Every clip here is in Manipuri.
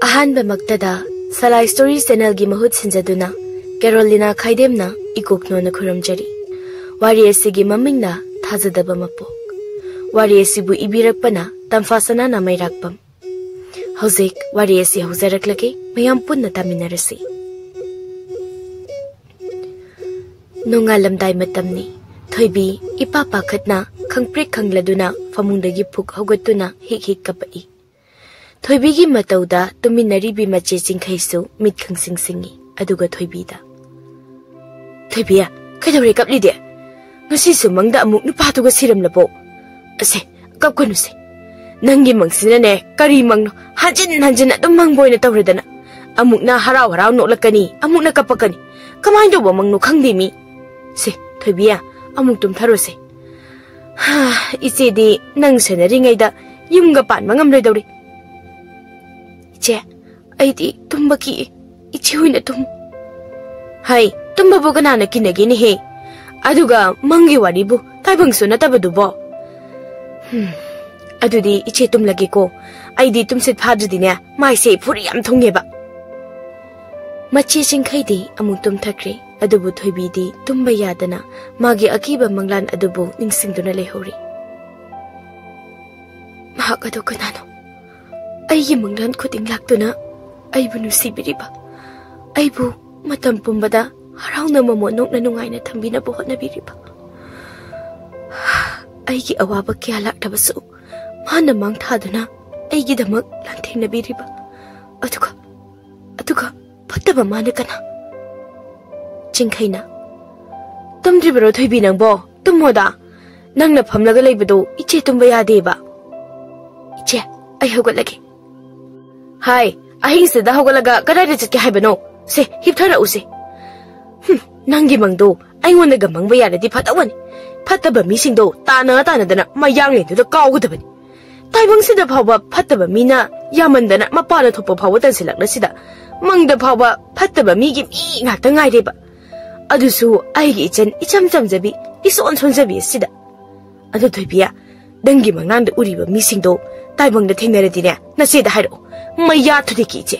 अहानबमक्तदा सलाई स्टोरी चैनल की महुत सिंजदुना कैरोलिना खाइदेमना इकोकनोना खुरमजरी वारी असिगी ममिंगना थाजदबा मपोक वारी असिबु इबिरकपना तंफासना नामैराकपम हौजिक वारी असि हौजरकलगे मयाम पुन्ना तामिनरसि नोंगालमदाय मतमनी थोइबी इपा पाखतना खंगप्रिक खंगलदुना फमुंदगी फुक हौगतुना हिक हिक कपई थोइबीगी मतौदा तुमिनरीबी मचे चिंखैसु मित खंगसिंगसिंगी अदुगा थोइबीदा थोइबिया कदौरे कपलिदे ngasisu mangda amuk nupatuga siramlabo ase kapkanuse nangi mangsinane kari mangno hanjin adum mangboina tawredana amukna harau harau noklakani amukna kapakani kamai dobo mangno khangdi mi se thoibiya amuk tum tharose ha ichedi nang senaringaida yumga pan mangam loidori che aidi tumbaki ichi huina tum hai tumba bogana na kinagi ni he aduga mangi waribu taibangsu natabdubo adudi iche tumlage ko aidi tumsit phadudine maise phuri yam thongeba machi singkhaidi amu tum thakre adubu thoibidi tumba yadana magi akiba manglan adubu ningsingduna lehori mahakado kanano aigi manglan khuding laktuna aibu nusibiriba aibu matam pumbada harauna mamo nokna nungaina thambina bo hotnabiriba aigi awaba kya laktabasu mana mang thaduna aigi damak lanthengna aduga phattaba mana kana chingkhaina tumdribaro thoibi nangbo tummoda nangna phamlaga leibado iche tumba yadeba iche ai hogalage hai ahingsida hogalaga kadai chitke haibano se hipthara use nangi mangdo aingonda ga mangba yaradi phatawani phataba misingdo tana dana mayang le du kawgudabani taibang sida phawba phataba mina yamandana mapana thopa phawba tansilakna sida mangda phawba phataba migi mi ngakta ngaireba adusu aigi ichan icham chamjabi ison sonjabi sida adu thoibiya dangi mangnanda uriba misingdo taibangda thengnaradine nasida hairo maya thudiki che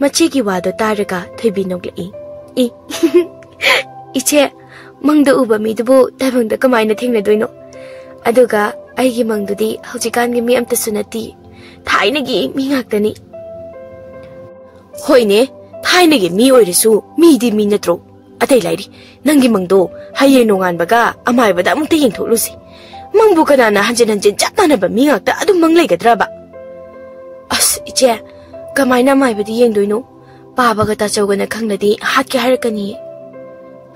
machigi wado taraga thoibi noglai iche mangda uba mi dubu taibangda kamaina thengnadoino aduga aigi mangdudi haujikan gi mi amta sunati thaina gi mi ngaktani hoine thaina gi mi oirisu mi di mi natro atai lairi nangi mangdo haye nongan baga amai bada amta yengtholusi mangbu kana hanjin chatana ba mi ngakta adu manglai gadra ba as iche kamaina mai badi yengdoino baba ga ta chawgana khangnadi hatke harakani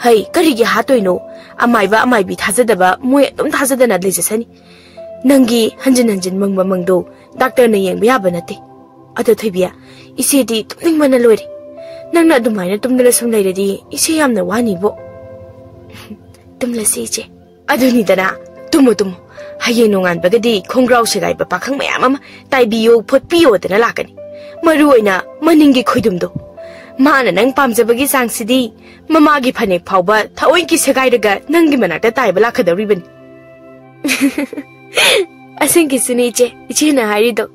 hai karigi hatoino amai bi thajadaba moi adum thajadana lejesani nangi hanjin mangba mangdo doctor na yengba yaba nate adu thoibiya isedi tumning mana loiri nangna adumaina tumdala sum leiradi ise yamna wani bo tumlasi che aduni dana tumo haye nongan bagadi khongrau segai ba pakhang mayam ama taibiyo photpiyo dana lakani maruina maningi khoidumdo mana nang pamjabagi sangsidi mamagi phane phawba thaoinki segairaga nangi manakta taiba lakhadawriban asingi suniche ichena harido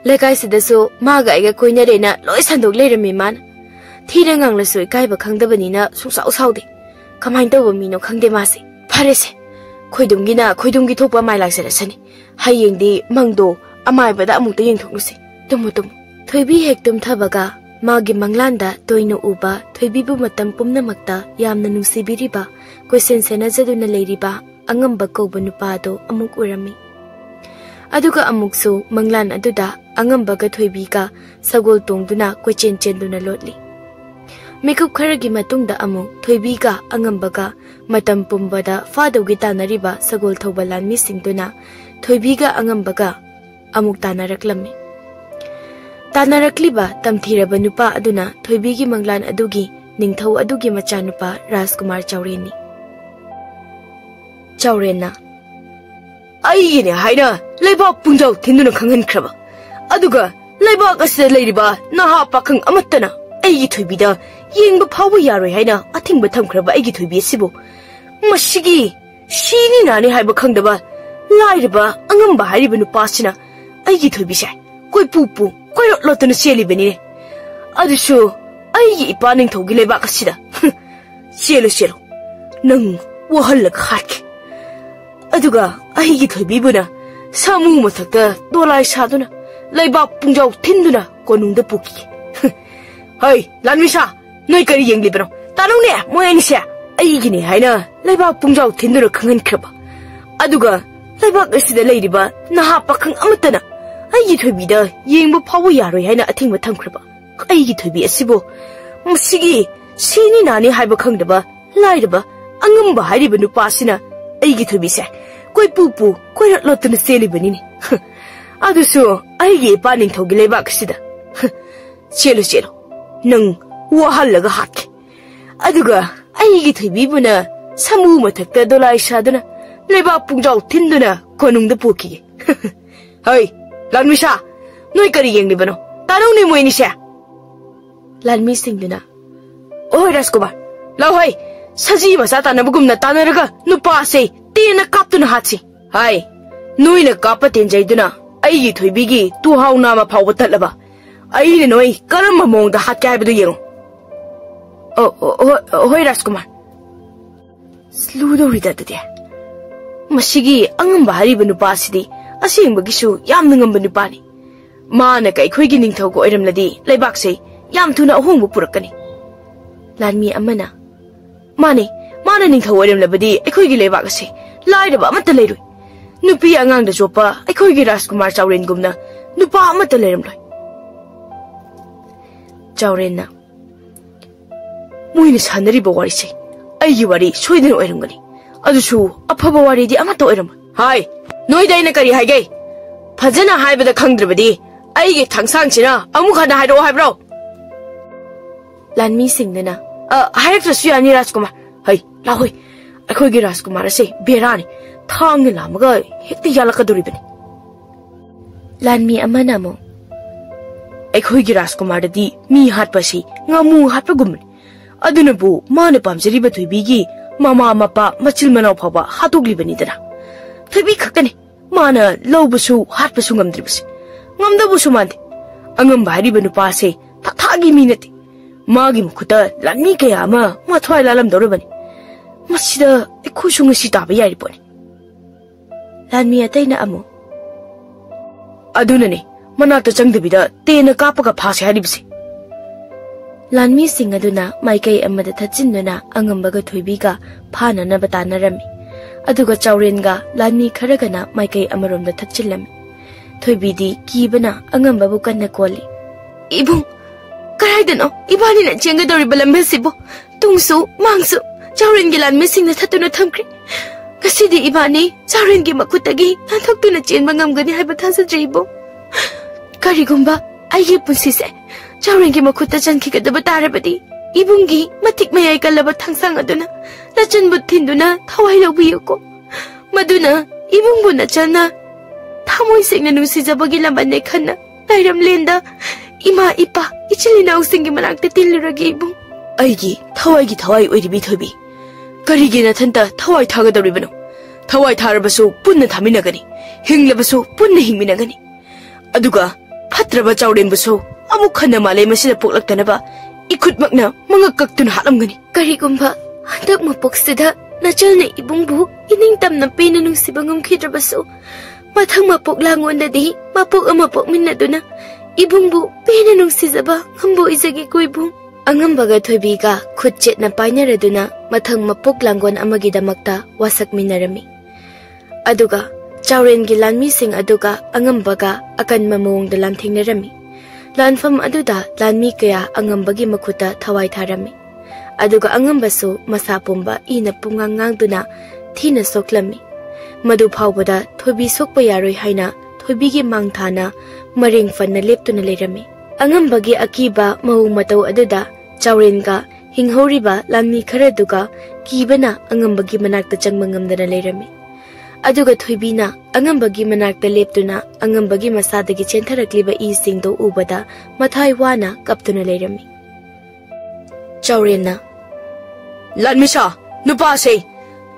lekai sidaso maga aiga koina rena loi sandok lerami man thira nganglasu kaiba khangdabani na susau saude kamain tawba mino khangde mase pharese khoidumgi thokpa mai laksarasani hayengdi mangdo amai bada amukta yengthoklusi tumu thoibi hektum thabaga magi manglanda toino uba thoibibu matam pumnamakta yamna nungsibiriba question sena jaduna leiriba angamba koba nupado amuk urami aduga amuksu manglan aduda angamba ga thoibi ka sagol tongduna question chenduna lotli mekup kharagi matungda amu thoibi ka angamba ga matam pumbada fadogi tanariba sagol thobalan misingduna thoibi ga angamba ga amuk tanaraklami Tanarakliba tamthiraba nupa aduna thoibigi manglan adugi ningthau adugi macha nupa Rajkumar Chaureni Chaurena aigine haina leiba pungjau thinduna khangan khraba aduga leiba ase leiriba naha pakhang amattana aigi thoibida yengba phawba yaroi haina athingba thamkhraba aigi thoibi sibo masigi shini nani haiba khangdaba lairiba angamba hariba nupa sina aigi thoibi sai koi pupu कोई लोटन चेली बनी अदुसु अई इपा निंथौगी लेबाक असिदा चेलो चेलो नंग वहल्लक हाटके अदुगा अईगी थोइबीबुना सामु मथक्ता दोलाई सादुना लेबाक पुंजाव थिंदुना कोनुंगदा पुकी हई लानमिसा नोई करी येंग्लिबनो तानुने मोयनिसे अईगिने हाइना लेबाक पुंजाव थिंदुना खंगनख्रबा अदुगा लेबाक असिदा लेरिबा नहा पाखंग अमतना अईगी थोइबीदा येंगबो फावो यारोय हाइना अथिंगबा थंख्रबा अईगी थोइबी असिबो मसिगी सिनी नानी हाइबा खंगदबा लाइदबा अंगमबा हाइरिबा नुपासिना अईगी थोइबीसे कोई पुपु कोई लोटन सेलिबनिनी अदुसु अईगी इपा निंथौगी लेबाक असिदा चेलो चेलो नंग वहल्लगा हाटके अदुगा अईगी थोइबीबुना सामु मथक्ता दोलाई सादुना लेबाक पुंजाव थिंदुना कोनुंगदा पुकीगे हई लानमिसा नोई करी येंग्लिबनो तानुने मोयनिसे लानमी सिंगदुना ओय राजकुमार लाओ हई सजी मसा तानबगुमना तानरगा नुपासे तेना कापतुना हाची हाय नोइना कापा तेंजैदुना अईगी थोइबीगी तुहाउ नामा फावबा तलबा अईने नोई करम मोंगदा हाटके हाइबदु येंगो ओय राजकुमार स्लूदोरिदा ददे मसिगी अंगंबा हारिबा नुपासिदी असेंबगिसु यामना ngamba नुपानी माना कै खोइगी निंथौगो ओइरमलदी लेबाकसे याम थुना अहोंगबु पुरकनी लानमी अमना माने माना निंथौ ओइरमलबदी अखोइगी लेबाकसे लाइदबा अमता लेरुई नुपी अंगांगदा जोपा अखोइगी राजकुमार चावरेनगुमना नुपा अमता लेरमलoi चावरेनना मोइना सानरिबा वारिसे अईगी वारी सोइदन ओइरमगनी अदुसु अफबा वारीदी अमता ओइरम हाय नोइदाइना करी हाइगे फजना हाइबदा खंगद्रबदी अईगे थंगसांगसिना अमुखना हाइरो हाइब्रो लानमी सिंगदना हाइरक्तसु यानी राजकुमार हई लाहोय अखोइगे राजकुमार से बेरानी थांग लामगा हेक्ते यालकदोरिबनी लानमी अमनामो अखोइगे राजकुमार दी मी हाटपसी ngमु हाटपगुमनी अदुनबु माने पामजरिबा थुइबीगी मामा मपा मचिल मनाव फाबा हातोग्लिबनीदना थुइबी खक्तने माना लौबसु हाटपसु ngमद्रिबसे ngमदबुसु मानदे अंगम भारिबा नुपासे थाथागी मीनते मागी मुखुता लानमी कया अमा मथ्वाइ लालमदोरबनी मसिदा एखुसु ngसी ताबा यारिपोनी लानमी अतैना अमु अदुनने मनाता चंगदबिदा तेना कापगा फासे हारिबसे लानमी सिंग अदुना माइकै अमदा थचिन्नुना अंगमबगा थुइबीगा फाननबा तानरमी अदुगा चावरेनगा लानमी खरगना माइकै अमरोमदा थचिल्लमी थुइबीदी कीबना अंगमबबु कन्ना कोली इबुंग कराइदनो इबानीना चेंगदोरिबा लंबेसिबो तुंगसु मांगसु चावरेनगी लानमी सिंगना थतुना थमख्रि कसिदी इबानी चावरेनगी मखुतगी नाथोक्तुना चेनबा ngमगनी हाइबा थासद्रिबो करिगुंबा आइगे पुंसिसे चावरेनगी मखुता चनखिगदबा तारबदी इबुंगी मतिक मयाइ कलबा थांसांग अदुना नचनबु थिंदुना थवाइ लौबियोको मदुना इबुंगबु नचना थामोइ सेंगना नुसिजबगी लंबने खन्ना लाइरमलेंदा इमा इपा इचिलिनाउ सिंगी मनाक्ते तिल्लुरगी इबुंग अइगी थवाइ ओइरिबी थोबी करिगे नथंता थवाइ थागदरिबनो थवाइ थारबसु पुन्ना थामिनगनी हिंगलबसु पुन्ना हिंगमिनगनी अदुगा फत्रबा चावरेनबसु अमुक खन्ना माले मसिदा पोक्लक्तनबा इखुटमकना मंगक कक्तुना हालमगनी करिगुंबा हंदक मपोक्सिदा नचलने इबुंगबु इनिंग तमना पेना नुसिबा ngमखिद्रबसु मथंग मपोक लांगोंददी मपोक अमा पोकमिन्नदुना इबुंगबु पेना नुसिजबा ngमबो इजगी कोइबुंग अंगमबगा थोइबीगा खुदचेतना पाइनरदुना मथंग मपोक लांगोन अमगिदमक्ता वासकमिनरमी अदुगा चावरेनगी लानमी सिंग अदुगा अंगमबगा अकन्मा मोंगदा लांथिंगनरमी लानफम अदुदा लानमी कया अंगमबगी मखुता थवाइ थारमी अदुगा अंगमबसु मसा पुंबा इना पुंगांगांगदुना थीना सोक्लमी मदु फावबदा थोबी सोकपा यारोय हाइना थोबीगी मांगथाना मरेंग फन्ना लेप्तुना लेरमी अंगमबगी अकीबा महु मतौ अदुदा चावरेनगा हिंगहौरिबा लानमी खरदुगा कीबना अंगमबगी मनाक्ता चंगबा ngमदना लेरमी अदुगा थोइबीना अंगमबगी मनाक्ता लेप्तुना अंगमबगी मसादगी चेंथरक्लिबा ई सिंगदो उबदा मथाइ वाना कप्तुना लेरमी चावरेनना लानमिसा नुपासे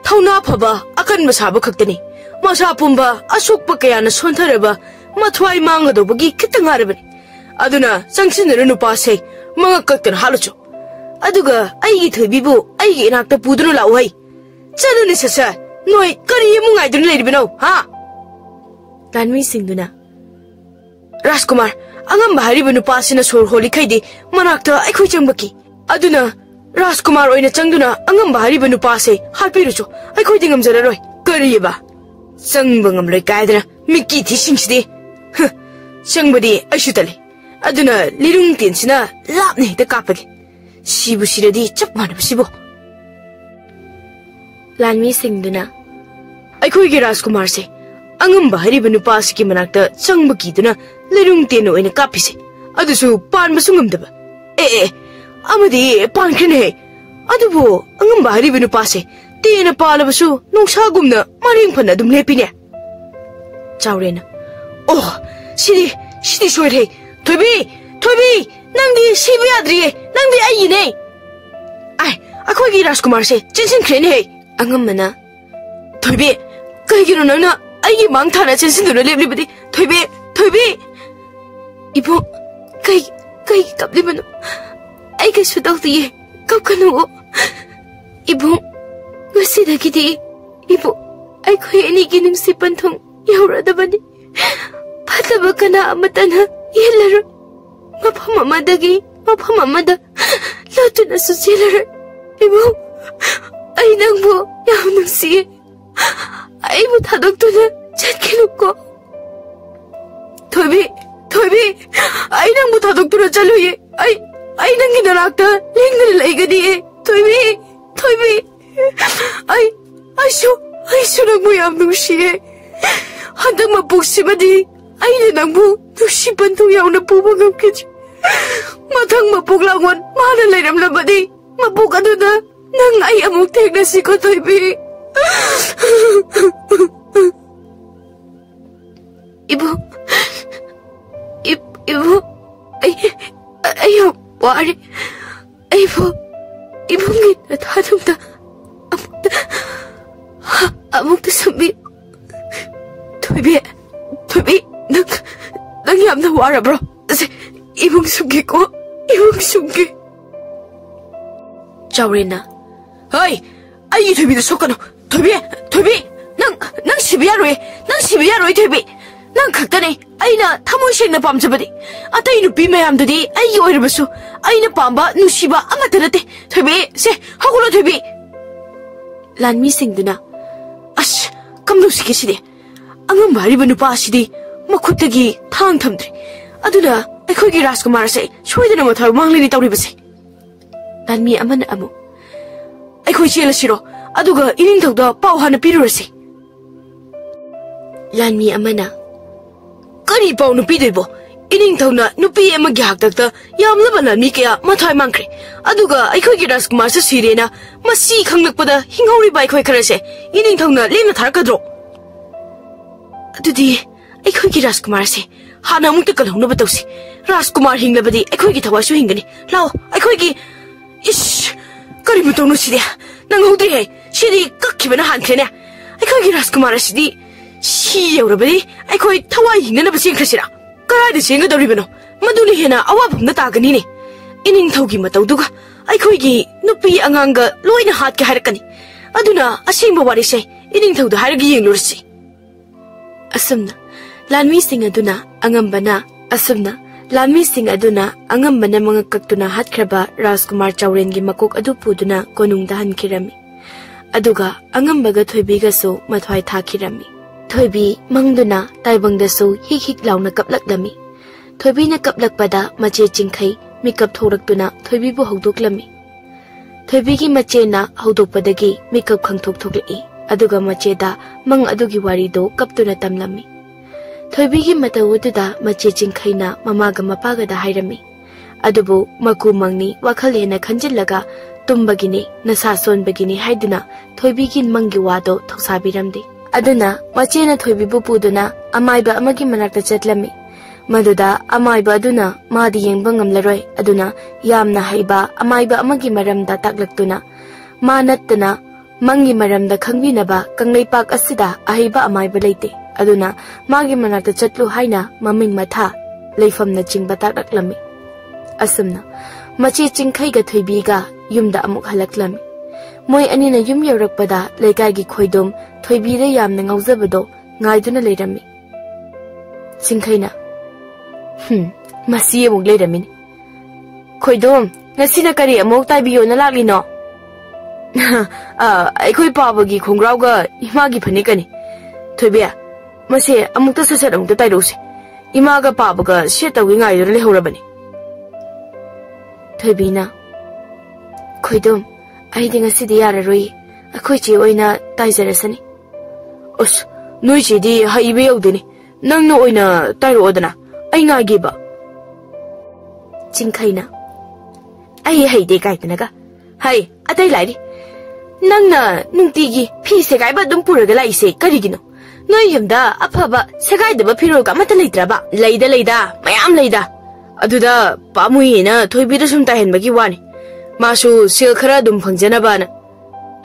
थौना फबा अकन मसाबा खक्तनी मसा पुंबा असुकपा कयाना सोंथरबा मथवाइ मांगदोबगी खितंग हारबनी aduna changsinna nupa se manga kaktan halucho aduga aigi thoibibu aigi inakta pudunu lau hai chaluni sasa noi kari mu ngai dun leiribino ha tanmi singduna Rajkumar angam bahari banu pasina sor holi khaidi manakta aikhoi changbaki aduna Rajkumar oina changduna angam bahari banu pase halpirucho aikhoi dingam jararoi kariba changba ngamloi kaidana miki thi singsidi changbadi aishutale aduna lirung tinsina lapne ta kapagi sibu siradi chap manab sibo Lanmi singduna aikhoi gi Rajkumar se angam bahari banu pas ki manakta changba kiduna lerung teno ina kapise adusu pan masungam daba amadi pan khine adubo angam bahari banu pase tena palabasu nongsa gumna maring phana dum lepine chaurena oh sidi soire thoibi nangdi sibi adri nangdi ayine ai akhoi gi Rajkumar se chinsin khrene he angam mana thoibi kai gi nangna aigi mang thana chinsin dura leblibadi thoibi ibu kai kaplibano ai kai sudauti kapkanu ibu wasidagidi ibu ai khoi ani gi nimsi panthong yauradabani phataba kana amatana yelaro mafam amada latuna susilaro ibu ai nangbo yam nungsi ai bu thadoktuna chatkinuko thoibi ai nangbu thadoktuna chaluye ai nangi narakta lengdana laigadi thoibi ai shu nangbu yam nungsiye handak mapuksimadi ai nangbu nusi pantu yauna puba ngamkiji mathang mapuk langon mana lairamlabadi mapuk aduna nang ai amuk thegnasiko thoibi Ibu, ayo, wari, ibu ngita thadumta, amukta sumbi, thoibi, nang yamna wara bro, ibung sumgi ko, Chaurena, hey, ayi thoibi da sokano, thoibi, nang sibiyaroi, thoibi. Nang khakta nei aina thamoi sengna pamjabadi atai nupi mayamdadi ai oirabasu aina pamba nusiba amata nate thoibi se hagulo thoibi Lanmi singduna as kamnu sikisidi angam bari banu pasidi makhutagi thang thamdri aduna akhoi gi Rajkumar se soidana mathar manglini tawribase Lanmi amana amu akhoi chela siro aduga ining thogda pau hana pirurase Lanmi amana Kari pau nupi debo ining thona nupi ama gyak takta yamla bana mi kya mathai mangkre aduga aikhoi gi Rajkumar se sirena masi khanglakpada hinghauri bai khoi kharase ining thona lemna tharkadro adudi aikhoi gi Rajkumar se hana mukta kalhongna batausi Rajkumar hinglabadi aikhoi gi thawasu hingani lao aikhoi gi ish kari butonu side nang hodri he sidi kakkibana hankhene aikhoi gi Rajkumar sidi si yaurabadi aikhoi thawai hingnana basing khasira karai de senga doribano maduni hena awabhumna tagani ne ining thogi matauduga aikhoi gi nupi anganga loina hat ke harakani aduna asingba wari se ining thodu hargi yenglursi asumna Lanmi sing aduna angambana mga kaktuna hatkraba Rajkumar Chauren gi makok adu puduna konungda hankirami aduga angambaga thoibiga so mathwai thakirami Thoibi mangduna taibangdasu hik launa kaplaklami Thoibi na kaplakpada mache chingkhai mikap thoraktuna thoibi bu hogdoklami Thoibi gi mache na hogdokpadagi mikap khangthok thoklai aduga mache da mang adugi wari do kaptuna tamlami Thoibi gi matawuda mache chingkhai na mamaga mapaga da hairami adubu maku mangni wakhal hena khanjillaga tumbagini nasa sonbagini haiduna Thoibi gi mangi wado thoksabiramdi aduna machena thoibi bu puduna amaiba amagi manakta chatlami maduda amaiba aduna madi yengba ngamlaroi aduna yamna haiba amaiba amagi maramda taklaktuna manattana mangi maramda khangbinaba kanglaipak asida ahaiba amaiba leite aduna magi manakta chatlu haina maming matha leifamna chingba taklaklami asumna machi chingkhaiga thoibiga yumda amuk halaklami moi anina yum yorakpada lekai khoidom thoibire yamna ngaujabado ngaiduna leirami chingkhaina masi amuk leirami khoidom ngasina kari amuk taibiyo na laklino aikhoi pabagi khongrauga imagi phanikani thoibia mase amukta sasat amukta tairose imaga pabaga setawi ngaiduna lehorabani thoibina khoidom aidi ngasidi yararoi akhoi che oina taizarasani os noi che di haibe yaudeni nangna oina tairo odana ai ngageba chingkhaina ai haide kaitanaga hai atai lairi nangna nungtigi phi segai ba dum puraga laise karigino noi yumda afaba segai deba phiroga mata leitraba leida mayam leida aduda pamuina thoibida sum ta henbagi wani masu sil khara dum phangjana bana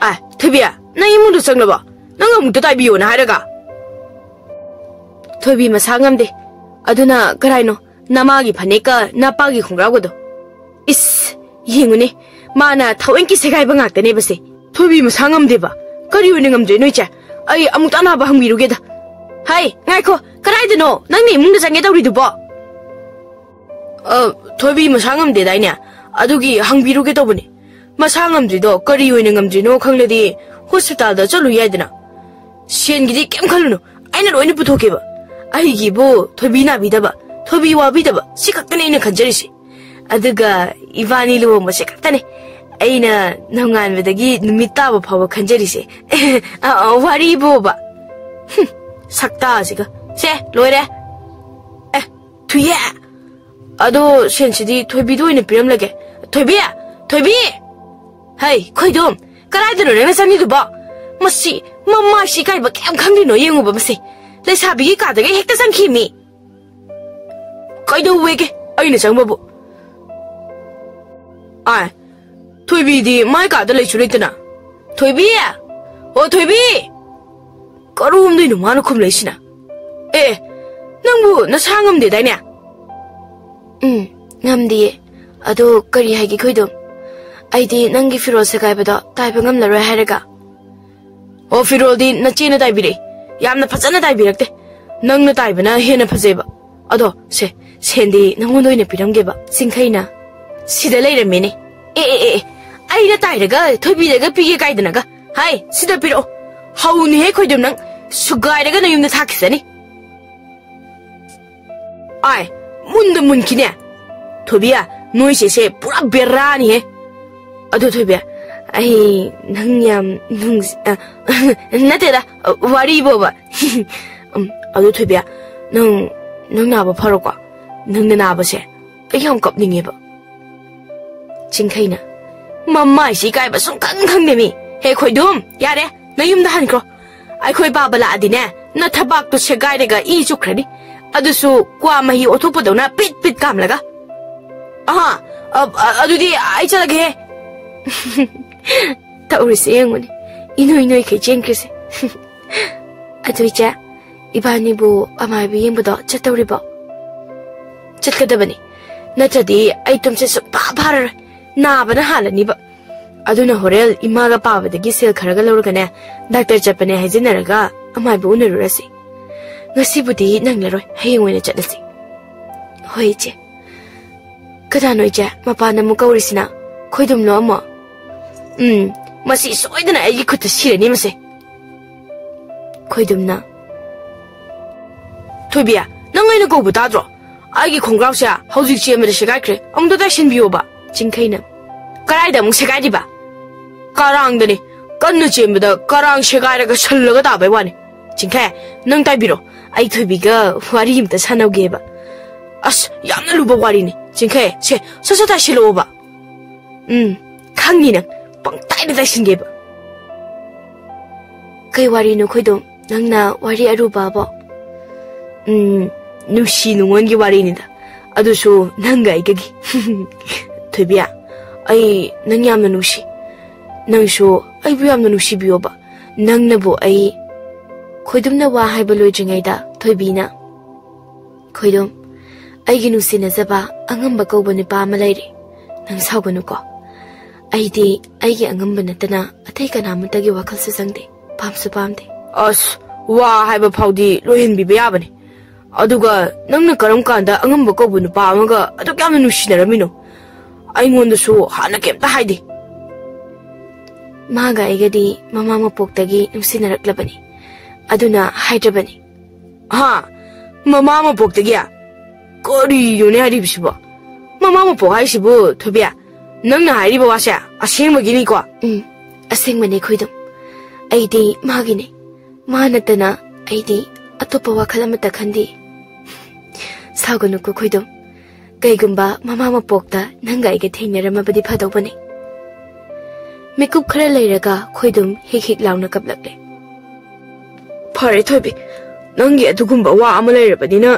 a thoibia nai mudu changlaba nang amukta taibiyo na haraga thoibi masangamde aduna karaino namagi phaneka napagi khungragodo is yengune mana thawenki segai ba ngaktane base thoibi masangamde ba kari wini ngamje noicha ai amukta na ba hangmirugeda hai ngaiko karaidino nangni mungda jange dawridu ba thoibi masangamde daina adugi hangbiruge tobuni masangamdrido kari wini ngamjino khangledi hospital da chalu yaidana sengidi kem khalunu aina loina puthokeba aigi bo thobi na bidaba thobi wa bidaba sikaktane ina khanjarisi aduga ibani lo masikaktane aina nangan bedagi numita ba phawa khanjarisi wari boba sakta siga se loire thuya ado sensidi thobi do ina piram lage thobi hai khoidom karaidano renga sani du ba masi mama shi kai ba kem khangri no yengu ba masi lesabi gi ka daga hekta sanki mi kaido wege aina changba bu ai thoibi di mai ka da leichu leitana thoibi o thoibi karum ni no manu khum leisina nangbu na sangam de daina ngamdi ado kari hagi khoidom aidi nangi firo segai bada taiba ngamlaroi haraga o firoldi nachina taibire yamna phajana taibirakte nangna taibana hena phajeba ado sendi nangondoina piramgeba singkhaina sida leiramene aina tairaga thoibiraga pige kaidanaga hai sida piro hauni he khoidum nang sugairaga nayumna thakisani ai munda munkine thobiya noise se pura berani he ado thobiya ai nang yam nung nateda wari boba ado thobiya nang naba pharokwa nang naba se ayam kapninge ba chingkhaina mamma si kai ba sung khang de mi he khoidum yare nayum da han kro ai khoi baba la adine na thabak to se gai rega I chukhrani adu su kwa mahi othopo dona pit kam laga aha adudi ai chalage taurisi yenguni inoi ke jengkrise aduicha ibani bu amai bi yembudo chatawribo chatkadabani natadi ai tumse su babar na bana halani ba aduna horel imaga pabadagi sel kharaga lorgane doctor chapane hajinaraga amai bu unarurasi ngasibudi nanglaroi hayengwena chatlasi hoi che kadano che mapana mu kaurisina khoidum lo mo masi soidana ai khut sirani mase khoidum na thobiya nangai na go bu dadro ai gi khongrau sha hauji che me shigai kre amdo da shin biyo ba chingkhaina karai da mu shigai di ba karang dani kannu che me da karang shigai ra ga shallaga da bai wani chingkha nang tai biro ai thobiga wari him ta sanau ge ba as yamna luba wari ni chingkha se so ta shilo ba khangni na pang tai da shin ge ba kai wari no khoidom nangna wari aru ba ba nushi nung원기 와리니다. 아두수 난가 이가기. 되비야. 아이 낭야암나 누시. 낭쇼 아이 부야암나 누시 비오바. 낭나보 아이 khoidumna wa haiba loijingayda thoibina khoidum ꯑꯩꯒꯤ ꯅꯨꯡꯁꯤꯅꯖꯕ ꯑꯉꯝꯕ ꯀꯧꯕ ꯅꯨꯄꯥ ꯑꯃ ꯂꯩꯔꯦ ꯅꯪ ꯁꯥꯎꯒꯅꯨꯀꯣ ꯑꯩꯗꯤ ꯑꯩꯒꯤ ꯑꯉꯝꯕ ꯅꯠꯇꯅ ꯑꯇꯩ ꯀꯅꯥꯃꯠꯇꯒꯤ ꯋꯥꯈꯜꯁꯨ ꯆꯪꯗꯦ ꯄꯥꯝꯁꯨ ꯄꯥꯝꯗꯦ ꯑꯁ ꯋꯥ ꯍꯥꯏꯕ ꯐꯥꯎꯗꯤ ꯂꯣꯏꯍꯟꯕꯤꯕ ꯌꯥꯕꯅꯤ ꯑꯗꯨꯒ ꯅꯪꯅ ꯀꯔꯝ ꯀꯥꯟꯗ ꯑꯉꯝꯕ ꯀꯧꯕ ꯅꯨꯄꯥ ꯑꯃꯒ ꯑꯗꯨꯛ ꯌꯥꯝꯅ ꯅꯨꯡꯁꯤꯅꯔꯝꯃꯤꯅꯣ ꯑꯩꯉꯣꯟꯗꯁꯨ ꯍꯥꯟꯅ ꯀꯩꯝꯇ ꯍꯥꯏꯗꯦ ꯃꯥꯒ ꯑꯩꯒꯗꯤ ꯃꯃꯥ ꯃꯄꯣꯛꯇꯒꯤ ꯅꯨꯡꯁꯤꯅꯔꯛꯂꯕꯅꯤ ꯑꯗꯨꯅ ꯍꯥꯏꯗ꯭ꯔꯕꯅꯤ ꯍꯥ ꯃꯃꯥ ꯃꯄꯣꯛꯇꯒꯤ ꯀꯔꯤꯅꯣꯅꯦ ꯍꯥꯏꯔꯤꯕꯁꯤꯕꯣ ꯃꯃꯥ ꯃꯄꯣꯛ ꯍꯥꯏꯁꯤꯕꯨ ꯊꯣꯏꯕꯤ ꯅꯪꯅ ꯍꯥꯏꯔꯤꯕ ꯋꯥꯁꯦ ꯑꯁꯦꯡꯕꯒꯤꯅꯤꯀꯣ ꯑꯁꯦꯡꯕꯅꯤ ꯈꯣꯏꯗꯨꯝ ꯑꯩꯗꯤ ꯃꯥꯒꯤꯅꯦ ꯃꯥ ꯅꯠꯇꯅ ꯑꯩꯗꯤ ꯑꯇꯣꯞꯄ ꯋꯥꯈꯜ ꯑꯃꯠꯇ ꯈꯟꯗꯦ ꯁꯥꯎꯒꯅꯨꯀꯣ ꯈꯣꯏꯗꯨꯝ ꯀꯩꯒꯨꯝꯕ ꯃꯃꯥ ꯃꯄꯣꯛꯇ ꯅꯪꯒ ꯑꯩꯒ ꯊꯦꯡꯅꯔꯝꯃꯕꯗꯤ ꯐꯗꯧꯕꯅꯤ ꯃꯤꯀꯨꯞ ꯈꯔ ꯂꯩꯔꯒ ꯈꯣꯏꯗꯨꯝ ꯍꯤꯛ ꯍꯤꯛ ꯂꯥꯎꯅ ꯀꯞꯂꯛꯂꯦ ꯐꯔꯦ ꯊꯣꯏꯕꯤ ꯅꯪꯒꯤ ꯑꯗꯨꯒꯨꯝꯕ ꯋꯥ ꯑꯃ ꯂꯩꯔꯕꯅꯤꯅ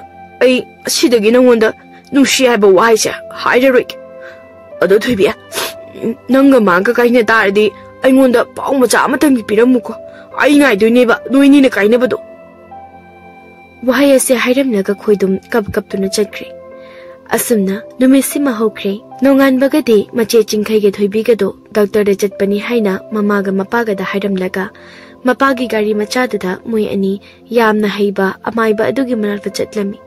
ꯑꯩ ꯑꯁꯤꯗꯒꯤ ꯅꯪꯉꯣꯟꯗ ꯅꯨꯡꯁꯤ ꯍꯥꯏꯕ ꯋꯥꯍꯩꯁꯦ ꯍꯥꯏꯔꯔꯣꯏꯒꯦ ꯑꯗꯣ ꯊꯣꯏꯕꯤ ꯅꯪꯒ ꯃꯥꯒ ꯀꯥꯏꯅ ꯇꯥꯔꯗꯤ ꯑꯩꯉꯣꯟꯗ ꯄꯥꯎ ꯃꯆꯥ ꯑꯃꯇꯪꯗꯤ ꯄꯤꯔꯝꯃꯨꯀꯣ ꯑꯩ ꯉꯥꯏꯗꯣꯏꯅꯦꯕ ꯅꯣꯏꯅꯤꯅ ꯀꯥꯏꯅꯕꯗꯣ ꯋꯥꯍꯩ ꯑꯁꯤ ꯍꯥꯏꯔꯝꯂꯒ ꯈꯣꯏꯗꯨꯝ ꯀꯞꯇꯨꯅ ꯆꯠꯈ꯭ꯔꯦ ꯑꯁꯨꯝꯅ ꯅꯨꯃꯤꯠꯁꯤꯃ ꯍꯧꯈ꯭ꯔꯦ ꯅꯣꯡꯉꯥꯟꯕꯒꯗꯤ ꯃꯆꯦ ꯆꯤꯡꯈꯩꯒ ꯊꯣꯏꯕꯤꯒꯗꯣ ꯗꯣꯛꯇꯔꯗ ꯆꯠꯄꯅꯤ ꯍꯥꯏꯅ ꯃꯃꯥꯒ ꯃꯄꯥꯒꯗ ꯍꯥꯏꯔꯝꯂꯒ ꯃꯄꯥꯒꯤ ꯒꯥꯔꯤ ꯃꯆꯥꯗꯨꯗ ꯃꯣꯏ ꯑꯅꯤ ꯌꯥꯝꯅ ꯍꯩꯕ ꯑꯃꯥꯏꯕ ꯑꯗꯨꯒꯤ ꯃꯅꯥꯛꯇ ꯆꯠꯂꯝꯃꯤ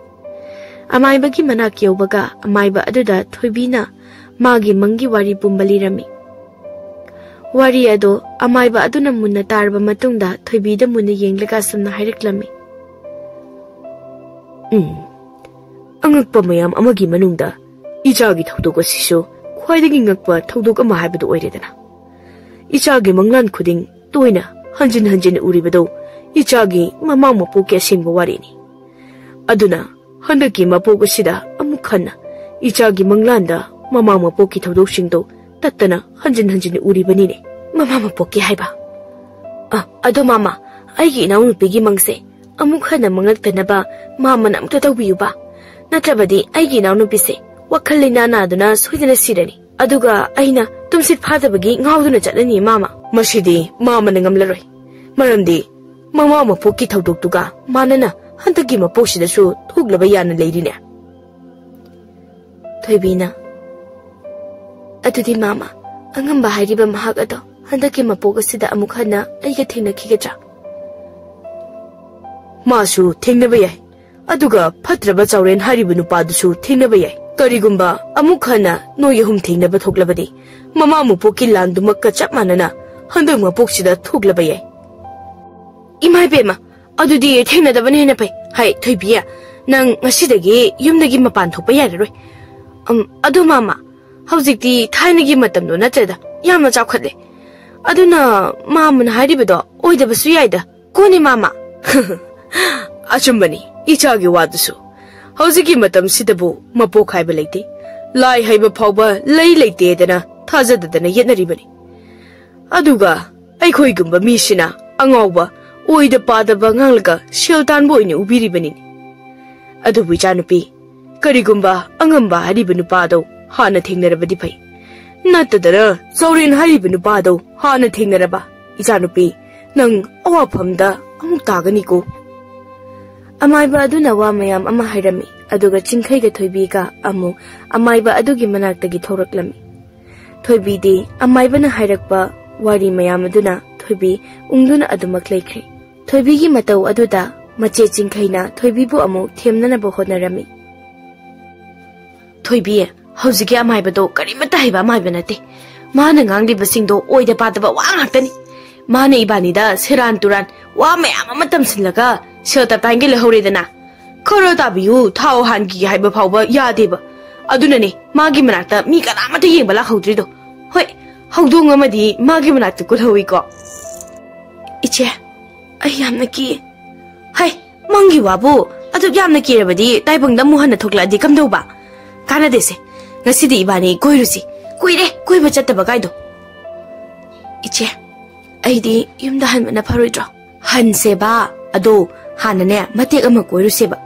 ꯑꯃꯥꯏꯕꯒꯤ ꯃꯅꯥꯛ ꯌꯧꯕꯒ ꯑꯃꯥꯏꯕ ꯑꯗꯨꯗ ꯊꯣꯏꯕꯤꯅ ꯃꯥꯒꯤ ꯃꯪꯒꯤ ꯋꯥꯔꯤ ꯄꯨꯝꯕ ꯂꯤꯔꯝꯃꯤ ꯋꯥꯔꯤ ꯑꯗꯣ ꯑꯃꯥꯏꯕ ꯑꯗꯨꯅ ꯃꯨꯟꯅ ꯇꯥꯔꯕ ꯃꯇꯨꯡꯗ ꯊꯣꯏꯕꯤꯗ ꯃꯨꯟꯅ ꯌꯦꯡꯂꯒ ꯑꯁꯨꯝꯅ ꯍꯥꯏꯔꯛꯂꯝꯃꯤ ꯑꯉꯛꯄ ꯃꯌꯥꯝ ꯑꯃꯒꯤ ꯃꯅꯨꯡꯗ ꯏꯆꯥꯒꯤ ꯊꯧꯗꯣꯛ ꯑꯁꯤꯁꯨ ꯈ꯭ꯋꯥꯏꯗꯒꯤ ꯉꯛꯄ ꯊꯧꯗꯣꯛ ꯑꯃ ꯍꯥꯏꯕꯗꯨ ꯑꯣꯏꯔꯦꯗꯅ ꯏꯆꯥꯒꯤ ꯃꯪꯂꯥꯟ ꯈꯨꯗꯤꯡ ꯇꯣꯏꯅ ꯍꯟꯖꯤꯟ ꯍꯟꯖꯤꯟ ꯎꯔꯤꯕꯗꯣ ꯏꯆꯥꯒꯤ ꯃꯃꯥ ꯃꯄꯣꯛꯀꯤ ꯑꯁꯦꯡꯕ ꯋꯥꯔꯤꯅꯤ ꯑꯗꯨꯅ ꯍꯟꯗꯛꯀꯤ ꯃꯄꯣꯛ ꯑꯁꯤꯗ ꯑꯃꯨꯛ ꯍꯟꯅ ꯏꯆꯥꯒꯤ ꯃꯪꯂꯥꯟꯗ ꯃꯃꯥ ꯃꯄꯣꯛꯀꯤ ꯊꯧꯗꯣꯛꯁꯤꯡꯗꯣ ꯇꯠꯇꯅ ꯍꯟꯖꯤꯟ ꯍꯟꯖꯤꯟ ꯎꯔꯤꯕꯅꯤꯅꯦ ꯃꯃꯥ ꯃꯄꯣꯛꯀꯤ ꯍꯥꯏꯕ ꯑꯗꯣ ꯃꯥꯃꯥ ꯑꯩꯒꯤ ꯏꯅꯥꯎꯅꯨꯄꯤꯒꯤ ꯃꯪꯁꯦ ꯑꯃꯨꯛ ꯍꯟꯅ ꯃꯪꯂꯛꯇꯅꯕ ꯃꯥꯃꯅ ꯑꯝꯇ ꯇꯧꯕꯤꯌꯨꯕ ꯅꯠꯇ꯭ꯔꯕꯗꯤ ꯑꯩꯒꯤ ꯏꯅꯥꯎꯅꯨꯄꯤꯁꯦ ꯋꯥꯈꯜ ꯂꯩꯅꯥ ꯅꯥꯗꯨꯅ ꯁꯣꯏꯗꯅ ꯁꯤꯔꯅꯤ ꯑꯗꯨꯒ ꯑꯩꯅ ꯇꯨꯝꯁꯤꯠ ꯐꯥꯗꯕꯒꯤ ꯉꯥꯎꯗꯨꯅ ꯆꯠꯂꯅꯤ ꯃꯥꯃ ꯃꯁꯤꯗꯤ ꯃꯥꯃꯅ ꯉꯝꯂꯔꯣꯏ ꯃꯔꯝꯗꯤ ꯃꯃꯥ ꯃꯄꯣꯛꯀꯤ ꯊꯧꯗꯣꯛꯇꯨꯒ ꯃꯥꯅꯅ ꯍꯟꯗꯛꯀꯤ ꯃꯄꯣꯛꯁꯤꯗꯁꯨ ꯊꯣꯛꯂꯕ ꯌꯥꯅ ꯂꯩꯔꯤꯅꯦ ꯊꯣꯏꯕꯤꯅ ꯑꯗꯨꯗꯤ ꯃꯥꯃ ꯑꯉꯝꯕ ꯍꯥꯏꯔꯤꯕ ꯃꯍꯥꯛ ꯑꯗꯣ ꯍꯟꯗꯛꯀꯤ ꯃꯄꯣꯛ ꯑꯁꯤꯗ ꯑꯃꯨꯛ ꯍꯟꯅ ꯑꯩꯒ ꯊꯦꯡꯅꯈꯤꯒꯗ꯭ꯔꯥ 마수 탱나바야이 아두가 파트라바 자우렌 하리부 누빠두수 탱나바야이 그리군바 아무카나 노예훔 탱나바 톡라바디 마마무 포킬란두 막까 짭마나나 한덕마 복시다 톡라바야이 이마이베마 아두디 탱나다바니 해나파이 하이 토이비야 난 ngasida기 yumdagi mapan thokpa yararoi adu mama hau직di thainagi matamdo natrada yamna chawkhatle aduna mamana hairibado oidabasu yaida koni mama ꯑꯆꯨꯝꯕꯅꯤ ꯏꯆꯥꯒꯤ ꯋꯥꯗꯨꯁꯨ ꯍꯧꯖꯤꯛꯀꯤ ꯃꯇꯝꯁꯤꯗꯕꯨ ꯃꯄꯣꯛ ꯍꯥꯏꯕ ꯂꯩꯇꯦ ꯂꯥꯏ ꯍꯥꯏꯕ ꯐꯥꯎꯕ ꯂꯩ ꯂꯩꯇꯦꯗꯅ ꯊꯥꯖꯗꯗꯅ ꯌꯦꯠꯅꯔꯤꯕꯅꯤ ꯑꯗꯨꯒ ꯑꯩꯈꯣꯏꯒꯨꯝꯕ ꯃꯤꯁꯤꯅ ꯑꯉꯥꯎꯕ ꯑꯣꯏꯗ ꯄꯥꯗꯕ ꯉꯥꯡꯂꯒ ꯁꯦꯜ ꯇꯥꯟꯕ ꯑꯣꯏꯅ ꯎꯕꯤꯔꯤꯕꯅꯤꯅꯤ ꯑꯗꯨꯕꯨ ꯏꯆꯥꯅꯨꯄꯤ ꯀꯔꯤꯒꯨꯝꯕ ꯑꯉꯝꯕ ꯍꯥꯏꯔꯤꯕ ꯅꯨꯄꯥꯗꯣ ꯍꯥꯟꯅ ꯊꯦꯡꯅꯔꯕꯗꯤ ꯐꯩ ꯅꯠꯇꯗꯅ ꯆꯥꯎꯔꯦꯟ ꯍꯥꯏꯔꯤꯕ ꯅꯨꯄꯥꯗꯣ ꯍꯥꯟꯅ ꯊꯦꯡꯅꯔꯕ ꯏꯆꯥꯅꯨꯄꯤ ꯅꯪ ꯑꯋꯥꯐꯝꯗ ꯑꯃꯨꯛ ꯇꯥꯒꯅꯤꯀꯣ ꯑꯃꯥꯏꯕ ꯑꯗꯨꯅ ꯋꯥ ꯃꯌꯥꯝ ꯑꯃ ꯍꯥꯏꯔꯝꯃꯤ ꯑꯗꯨꯒ ꯆꯤꯡꯈꯩꯒ ꯊꯣꯏꯕꯤꯒ ꯑꯃꯨꯛ ꯑꯃꯥꯏꯕ ꯑꯗꯨꯒꯤ ꯃꯅꯥꯛꯇꯒꯤ ꯊꯣꯔꯛꯂꯝꯃꯤ ꯊꯣꯏꯕꯤꯗꯤ ꯑꯃꯥꯏꯕꯅ ꯍꯥꯏꯔꯛꯄ ꯋꯥꯔꯤ ꯃꯌꯥꯝ ꯑꯗꯨꯅ ꯊꯣꯏꯕꯤ ꯎꯪꯗꯨꯅ ꯑꯗꯨꯃꯛ ꯂꯩꯈ꯭ꯔꯦ ꯊꯣꯏꯕꯤꯒꯤ ꯃꯇꯧ ꯑꯗꯨꯗ ꯃꯆꯦ ꯆꯤꯡꯈꯩꯅ ꯊꯣꯏꯕꯤꯕꯨ ꯑꯃꯨꯛ ꯊꯦꯝꯅꯅꯕ ꯍꯣꯠꯅꯔꯝꯃꯤ ꯊꯣꯏꯕꯤ ꯍꯧꯖꯤꯛꯀꯤ ꯑꯃꯥꯏꯕꯗꯣ ꯀꯔꯤꯃꯠꯇ ꯍꯩꯕ ꯑꯃꯥꯏꯕ ꯅꯠꯇꯦ ꯃꯥꯅ ꯉꯥꯡꯂꯤꯕꯁꯤꯡꯗꯣ ꯑꯣꯏꯗ ꯄꯥꯗꯕ ꯋꯥ ꯉꯥꯛꯇꯅꯤ ꯃꯥꯅ ꯏꯕꯥꯅꯤꯗ ꯁꯦꯔꯥꯟ ꯇꯨꯔꯥꯟ ꯋꯥ ꯃꯌꯥꯝ ꯑꯃ ꯇꯝꯁꯤꯜꯂꯒ ꯁꯦꯜꯇ ꯇꯥꯏꯟꯒꯤ ꯂꯩꯍꯧꯔꯦꯗꯅ ꯈꯔ ꯇꯥꯕꯤꯌꯨ ꯊꯥꯎ ꯍꯥꯟꯒꯤ ꯍꯥꯏꯕ ꯐꯥꯎꯕ ꯌꯥꯗꯦꯕ ꯑꯗꯨꯅꯅꯦ ꯃꯥꯒꯤ ꯃꯅꯥꯛꯇ ꯃꯤ ꯀꯅꯥꯃꯠꯇ ꯌꯦꯡꯕ ꯂꯥꯛꯍꯧꯗ꯭ꯔꯤꯗꯣ ꯍꯣꯏ ꯍꯧꯗꯣꯡ ꯑꯃꯗꯤ ꯃꯥꯒꯤ ꯃꯅꯥꯛꯇ ꯀꯨꯜꯍꯧꯏꯀꯣ ꯏꯆꯦ ꯑꯩ ꯌꯥꯝꯅ ꯀꯤꯌꯦ ꯍꯩ ꯃꯪꯒꯤ ꯋꯥꯕꯨ ꯑꯗꯨꯛ ꯌꯥꯝꯅ ꯀꯤꯔꯕꯗꯤ ꯇꯥꯏꯕꯪꯗ ꯑꯃꯨꯛ ꯍꯟꯅ ꯊꯣꯛꯂꯛꯑꯗꯤ ꯀꯝꯗꯧꯕ ꯀꯥꯟꯅꯗꯦꯁꯦ ꯉꯁꯤꯗꯤ ꯏꯕꯥꯅꯤ ꯀꯣꯏꯔꯨꯁꯤ ꯀꯨꯏꯔꯦ ꯀꯣꯏꯕ ꯆꯠꯇꯕ ꯀꯥꯏꯗꯣ ꯏꯆꯦ ꯑꯩꯗꯤ ꯌꯨꯝꯗ ꯍꯟꯕꯅ ꯐꯔꯣꯏꯗ꯭ꯔꯣ ꯍꯟꯁꯦꯕ ꯑꯗꯣ ꯍꯥꯟꯅꯅꯦ ꯃꯇꯦꯛ ꯑꯃ ꯀꯣꯏꯔꯨꯁꯦꯕ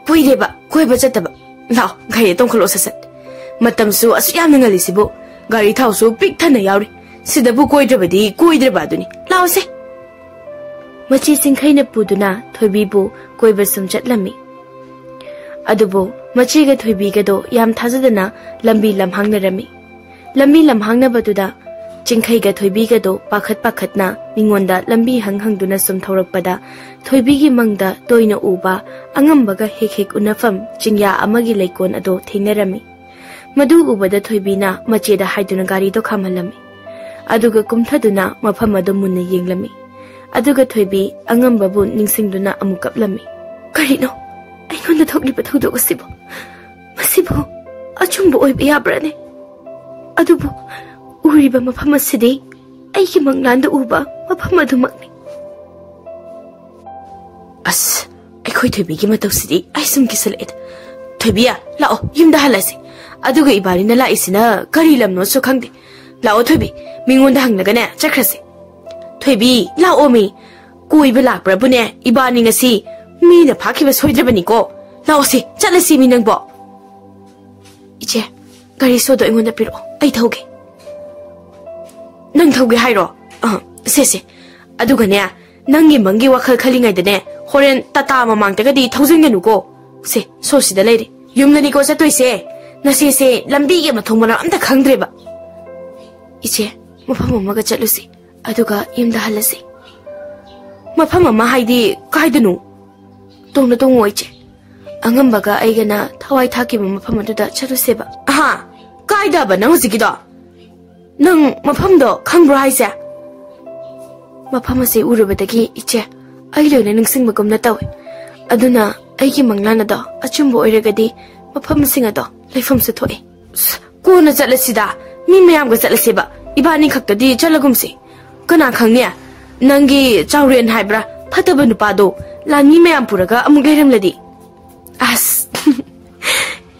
ꯀꯨꯏꯔꯦꯕ ꯀꯣꯏꯕ ꯆꯠꯇꯕ ꯂꯥꯎ ꯒꯥꯔꯤ ꯇꯣꯡꯈꯠꯂꯣ ꯁꯠ ꯁꯠ ꯃꯇꯝꯁꯨ ꯑꯁꯨꯛ ꯌꯥꯝꯅ ꯉꯜꯂꯤꯁꯤꯕꯨ ꯒꯥꯔꯤ ꯊꯥꯎꯁꯨ ꯄꯤꯛ ꯊꯟꯅ ꯌꯥꯎꯔꯤ ꯁꯤꯗꯕꯨ ꯀꯣꯏꯗ꯭ꯔꯕꯗꯤ ꯀꯣꯏꯗ꯭ꯔꯕ ꯑꯗꯨꯅꯤ ꯂꯥꯎꯁꯦ ꯃꯆꯦ ꯆꯤꯡꯈꯩꯅ ꯄꯨꯗꯨꯅ ꯊꯣꯏꯕꯤꯕꯨ ꯀꯣꯏꯕ ꯁꯨꯝ ꯆꯠꯂꯝꯃꯤ ꯑꯗꯨꯕꯨ Machiga Thuibigado Yam Tazadana Lambi Lamhangnarami. Lambi Lamhangnabatuda Chinkaiga Thuibigado Pakhat Pakhatna Mingonda Lambi Hanghangduna Sum Thorakpada Thuibigi Mangda Toina Uba Angambaga Hek Unafam Chingya Amagi Laikon Ado Thinarami. Madu Ubada Thuibina Machida Haiduna Garido Kamalami. Aduga Kumthaduna Mapamado Munna Yenglami. Aduga Thuibi Angambabu Ningsingduna Amukaplami. Karino I want to talk to you about Masibo, a chumbo of Yabrane. Adubo, Uriba Mapama City, I came among Landa Uba, Mapama Dumani. As I quit to be Gimato City, I some kisselet. Tobia, Lao, Yim the Halasi. Aduga Ibarina La Isina, Karilam no so candy. Lao Tobi, Mingon the Hanglagana, Chakrasi. Tobi, Lao me, Guibela Brabune, Ibaning a sea. Me the Paki was Hoidrabanico. Now see, jealousy me nang bo. Iche, Gary so doing on the pillow. I told you. Nang togi hiro. Sissy. Adugania, Nangi Mangi Waka Kalinga de ne, Horen Tata Mamang Tagadi, 1,000 and go. Say, so see the lady. Yumlani goes at say. Nasi say, Lambi Matomana and the Kangdriba. Iche, Mapama Maga jealousy. Aduga im the Halasi. Mapama Mahidi, Kaidanu. Don't wait. Angambaga Aigana, Tawai Taki Mapamada Chatuseba. Aha! Kaida Banozikida. Nung Mapamdo, come rise. Mapamasi Urubadaki, Iche. I learn and sing Macomnato. Aduna, Aiki Manglanado, a chumbo irregadi, Mapamasingado, like from Satoi. Guna Zalasida, Mimiam Gazalasiba, Ibani Kakadi, Jalagumsi. Gana Kangnia, Nangi, Jauri and Hybra, Patabanupado, La Nimeam Puraga, Amugaram Lady. As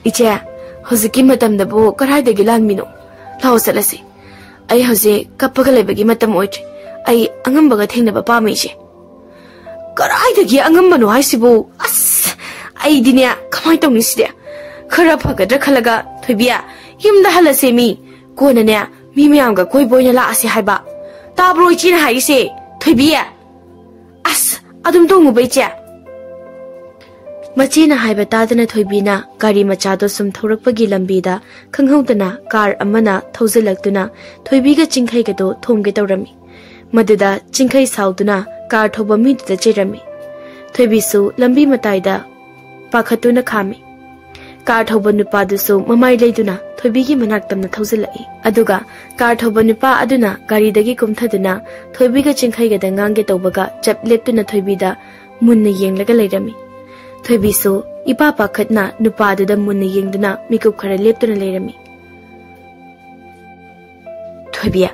Iche, Hosiki Matam the Bo, Karai de Gilan Mino, Lao Salasi. I Hose, Kapagalebagi Matam Oich, I Angambaga Tina Bapamiche. Karai de Giangambano, I Sibo, As I Dinia, come I don't miss there. Karapaga, Drakalaga, Tibia, him the Halase me, Gonania, Mimianga, Koiboya La Asihaba. Tabro Chin Hai say, Tibia. As Adam Dongo Becha. Machina Haibatadana Toibina, Gari Machado Sum Thorakpagi Lambida, Kanghodana, Car Amana, Thosilactuna, Toibiga Chinkaigato, Tomgetorami. Maduda, Chinkai Sauduna, Car Tobami to the Jeremy. Toibisu, Lambi Mataida, Pakatuna Kami. Car Tobanupadusu, Mamai Leduna, Toibigi Manaktam the Thosilai. Aduga, Car Tobanupa Aduna, Gari Dagi Kumtaduna, Toibiga Chinkaiga the Ngangetobaga, Jap Leptuna Toibida, Munna Yang Lagalami. Toibisu, Ipapa Katna, Nupada the Munna Yingdana, Miku Kara Leptuna Lerami. Toibia,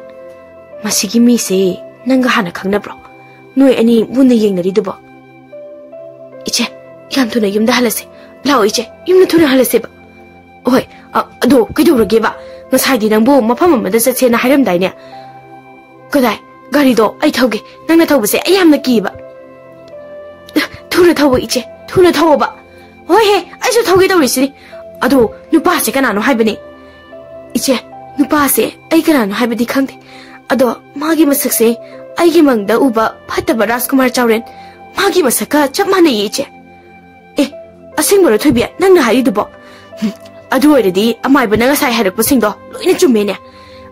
Masigi me say, Nangahana Kangnabro, no any Munna Yang Ridubo. Iche, Yantuna Yum the Halasi, Lao Iche, Yum Tuna Halasiba. Oi, do, Kidura give up. Must hide in a boom, Mapama, the Satina Hiram Dina. Good eye, Garido, I told you, Nangatoba say, I am the giver. Tuna Toba Iche. Tuna Toba. Oh, hey, I should tell you the reason. Ado, Nupasi canano hibernate. Iche, Nupasi, I canano hibernate country. Ado, Magi Masake, I give among the Uba, Patabaras Kumar Chowren, Magi Masaka, Chapmana Iche. Eh, a single to be none hide the bo. Ado already, a my bananas I had a pussing dog, in a Jumania.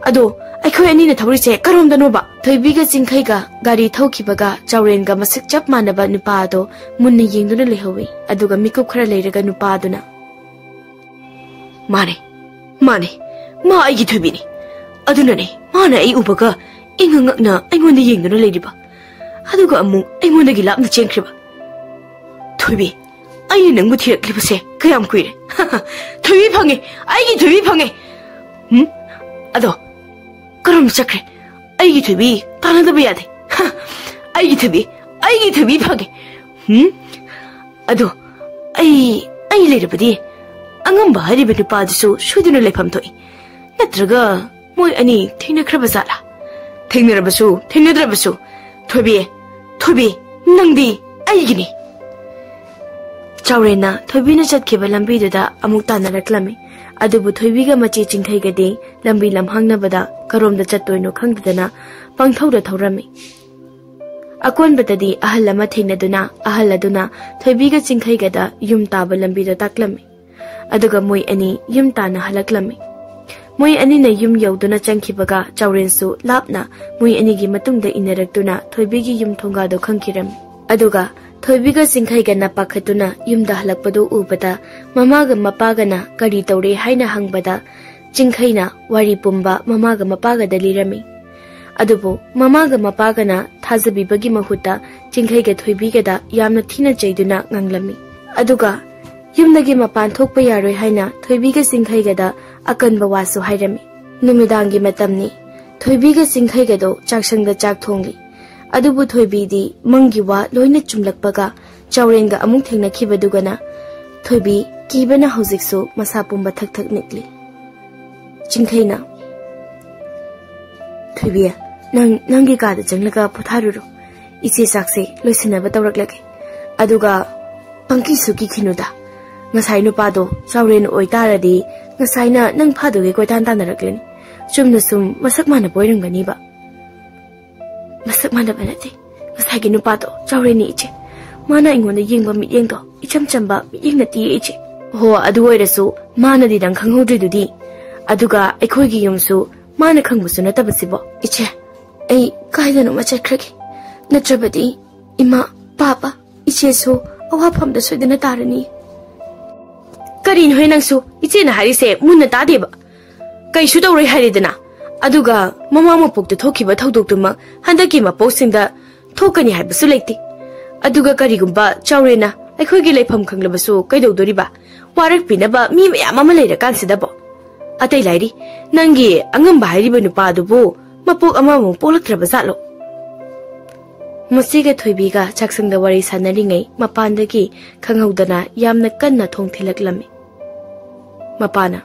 Ado, I couldn't need a Torise, Karum the Noba. Toibiga Zinkaiga, Gari Tokibaga, Jaurenga Masik Chapmanaba Nupado, Munni Yingduna Lihowi, Aduga Miku Kralaga Nupaduna. Money, Ma I get to be. Adunani, Mana E Ubaga, Ingangna, I want the Yingduna Ladyba. Aduga Amu, I want to get up the Chencriba. Tobi, I didn't go here, Clipse, Kayam Queen. Tobi Pangi, I get to be Pangi. Ado, Karam Sakre. I get to be Tana the Beade. I get to be Puggy. Ado, I later body. Angamba had been to Padiso, shouldn't let him toy. Natraga, Moy Annie, Tina Crabazala. Tina Rabasu, Toby, Nandi, Aigini. Chaurena, Tobina Chat Kibalambiduda, Amutana Reclami. Adubu Toibiga Machi Chinkhaigadi, Lambi Lamhangnabada, Karom the Chatoino Kangdana, Pangthoda Taurami. Akon Batadi, Ahalama Tinaduna, Ahaladuna, Toibiga Chinkhaigada, Yum Taba Lambido Taklami. अदुगा मोय अनि युम ताना हलक्लमी मोय अनि न युम यौदुना चंखिबगा चावरेनसु लापना मोय अनि गी मतुंगदा इनरक्तुना थोइबीगी युम थोंगादो खंखिरमी अदुगा थोइबीगा सिंखैगा ना पाखतुना युमदा हलक्पदो उबदा ममागा मपागना करी तौरे हाइना हंगबदा चिंखैना वारी पुंबा ममागा मपागदा लिरमी अदुबो ममागा मपागना थाजबीबगी महुता चिंखैगा थोइबीगदा यामना थीना चैदुना nganglami अदुगा युमदगी मपान थोकपा यारोय हाइना थोइबीगा सिंखैगदा अकनबा वासु हाइरमी नुमिदांगी मतमनी थोइबीगा सिंखैगदो चाकसंगदा चाक थोंगी अदुबु थोइबीदी मंगी वा लोइना चुमलकपगा चावरेनगा अमुक थेंगनाखिबदुगना थोइबी कीबना हौजिकसु मसा पुंबा थक थक निकली चिंखैना थोइबी नंगी कादा चंगलगा पुथारुरो इसे साक्से लोइसनबा तौरकलगे अदुगा पंकी सुकी खिनुदा ngasai nu pado chawren oitaradi ngasai na nang phadoge koitan tanarakleni chumna sum masak mana poirungani ba masak mana banate ngasai gi nu pado chawreni iche mana ingonda yengba mi yengdo icham chamba mi yengna ti iche ho adu oirasu mana di dang khanghodri dudi aduga ekhoi gi yumsu mana khangbusu na tabasibo iche ei kaida no macha khraki natrabadi ima papa iche so awa phamda soidana tarani करीन होय नंगसु इचे ना हारिसे मुन्ना तादेबा कैसु तौरै हारिदना अदुगा ममा मपुक्ते थोखिबा थौदोक्तुमा हंदकी मपोसिंदा थोकनी हाइबसु लेक्ति अदुगा करीगुंबा चावरेना अखोइगी लेफम खंगलबसु कैदौदोरिबा वारक पिनबा मी मयाम अमा लेरा कांसिदाबो अतै लाइरी नंगी अंगंबा हारिबा नुपादुबो मपोक अमामु पोलक्त्रबा जालो मसिगा थोइबीगा चाकसंगदा वारी सानरिङै मपानदगी खंगौदना यामना कन्ना थोंग थिलक्लमी मपाना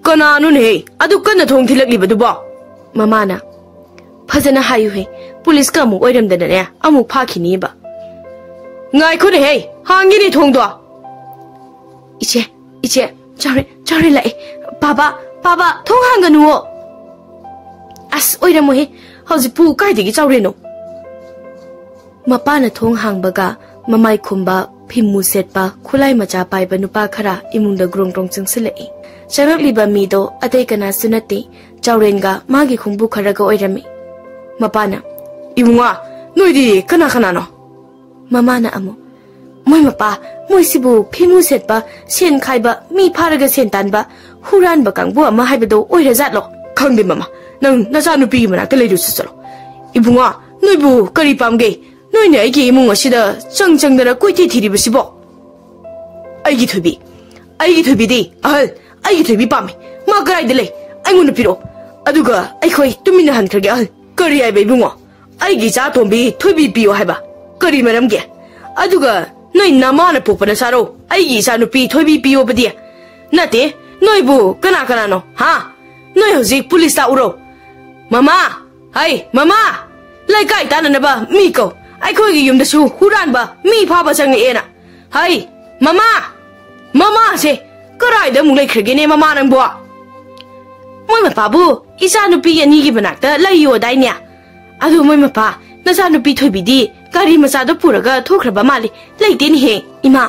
कनानुने अदु कन्ना थोंग थिलक्लिबदुबो ममाना फजना हायु हे पुलिस का अमुक ओइरमदनने अमुक फाखिनीबा ngaikone he hangini thongdo iche chare lai baba thong hanganu as oiramo he hauji pu kai digi chawre no mapana thong hangbaga mamai khumba phimu setpa khulai macha paiba nupa khara imungda grongtong chingsilai charakliba mi do atei kana sunati chawrenga magi khumbu kharaga oirami mapana imunga noidi kana no mamana amo moi mapa moi sibu phimu setpa sen khaiba mi pharaga sen tanba huran ba kangbu ama haibado oira zatlo khangde mama nang nacha nupi mana ka leiru salo ibunga noibu kari pamge noine aigi imung asida changdara koiti thiribasibo aigi thobi di ahal aigi thobi pame ma garai de le aingun piro aduga ai khoi tumina han khage ahal kari ai ibunga aigi cha tombi thobi piyo haiba kari maram ge aduga noi namana popana saro aigi sa nupi thobi piyo badi nate noibu kana no ha noi hoji police ta uro mama hai mama lai kai tananaba mi ko ai khoi gi yum da su huran ba mi pha ba chang ni ena hai mama se karai da mu lai khage ne mama nang bo moi ma pa bu isa nupi ani gi banakta lai yo dai nya adu moi ma pa na sa nupi thobi di kari macha do puraga thokhraba mali leite ni he ima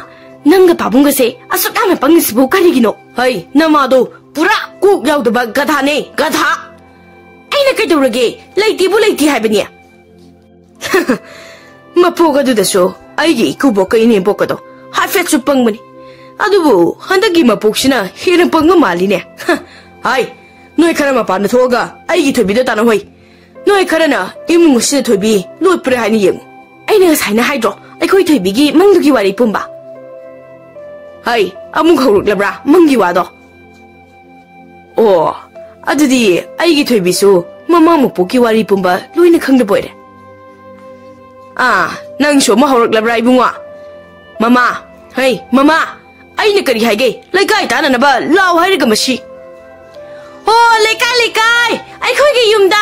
nanga babunga se asukta me pangisbu kari gino hai nama do pura ku yaw da gadha ne gadha aina kai dorage leite bu leite haibani mapoga du da so aigi ku bokai ne bokado hafet su pangmani adubu handagi mapoksina hiran pangma mali ne hai noi khara ma pa na thoga aigi thobi da tana hoi noi khara na imung se thobi lot pre hai ni yeng aina saina haidro ai khoi thobi gi mangdugi wari pumba hai amung khoruk labra mangi wa do oh adudi aigi thobi su mama mu poki wari pumba loina khangda boire nang so ma horok labra ibungwa mama hey mama aina kari haige laikai ta na ba law hairiga mashi oh laikai ai khoi gi yumda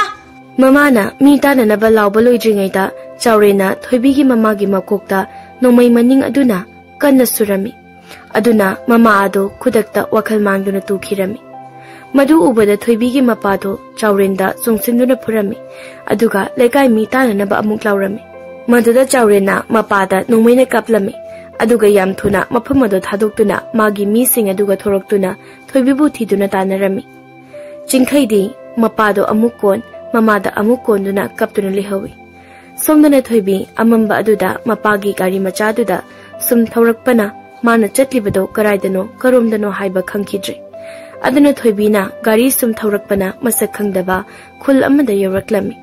mama na mi ta na ba law baloi dringai ta chawrena thoibi gi mama gi makokta nomai maning aduna kanna surami aduna mama ado khudakta wakhal mangduna tu khirami madu ubada thoibi gi mapa do chawrenda chongsimduna phurami aduga laikai mi ta na ba amuk lawrami madada chawrena mapada nomaina kaplami अदुगा याम थुना मफम अदो थादोक्तुना मागी मीसिंग अदुगा थोरक्तुना थोइबीबु थीदुना तानरमी चिंखैदी मपादो अमुक कोन ममादा अमुक कोनदुना कप्तुना लेहवी सोमदना थोइबी अमंबा अदुदा मपागी गाड़ी मचादुदा सुम थौरक्पना माना चटलिबदो कराइदनो करोमदनो हाइबा खंखिद्रे अदुना थोइबीना गाड़ी सुम थौरक्पना मसक खंगदबा खुल अमदा यौरक्लमी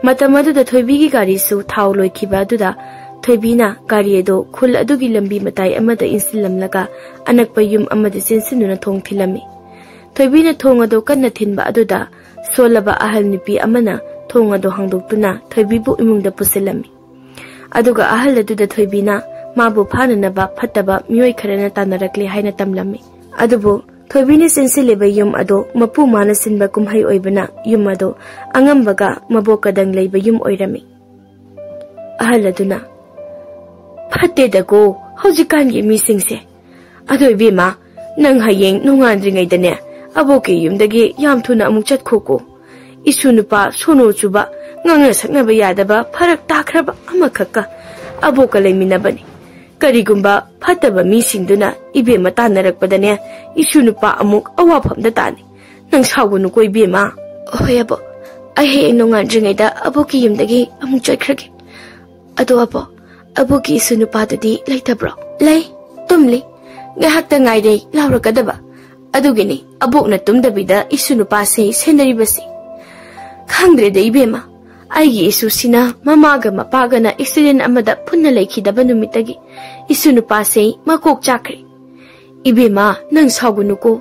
मतम अदुदा थोइबीगी गाड़ी सु थाव लोइखिबा अदुदा थोइबीना गाड़ी अदो खुल अदुगी लंबी मताई अमदा इंसिलमलगा अनकपा युम अमदा सिनसिनुना थोंग थिलमी थोइबीना थोंग अदो कन्ना थिनबा अदुदा सोलबा अहल निपी अमना थोंग अदो हांगदोक्तुना थोइबीबु इमुंगदा पुसिलमी अदुगा अहल अदुदा थोइबीना माबु फाननबा फत्तबा मियोय खरना तानरक्ले हाइना तमलमी अदुबु थोइबीना सिनसिलेबा युम अदो मपु माना सिनबा कुमहै ओइबना युम अदो अंगमबगा मबोकदंग लेबा युम ओइरमी अहल अदुना फत्तेदगो हौजिकानगी मीसिंगसे अदो इबेमा नंग हयेंग नोंगांद्रिङैदने अबोके युमदगी याम थुना अमुक चटखोको इसु नुपा सोनो Chuba ngang sakna ba yada ba farak takra ba amakaka aboka leminabani karigumba fataba mi singduna ibe mata narakpadane isu nupa amuk awafam da tani nang sawunu koi be ma hoyabo ai he nonga dringaida aboki yumdagi amuk chaikrage ado abo aboki isu nupa dadi leitabro lei tumli ngahak ta ngai dei lawrakadaba adugini abokna tumdabida isu nupa se senari basi khangdre dei be ma आईगी इसुसिना ममागा मपागना एक्सीडेंट अमदा पुन्ना लेखिदबा नुमितगी इसु नुपासे मकोक चाखरे इबेमा नंग सागुनुको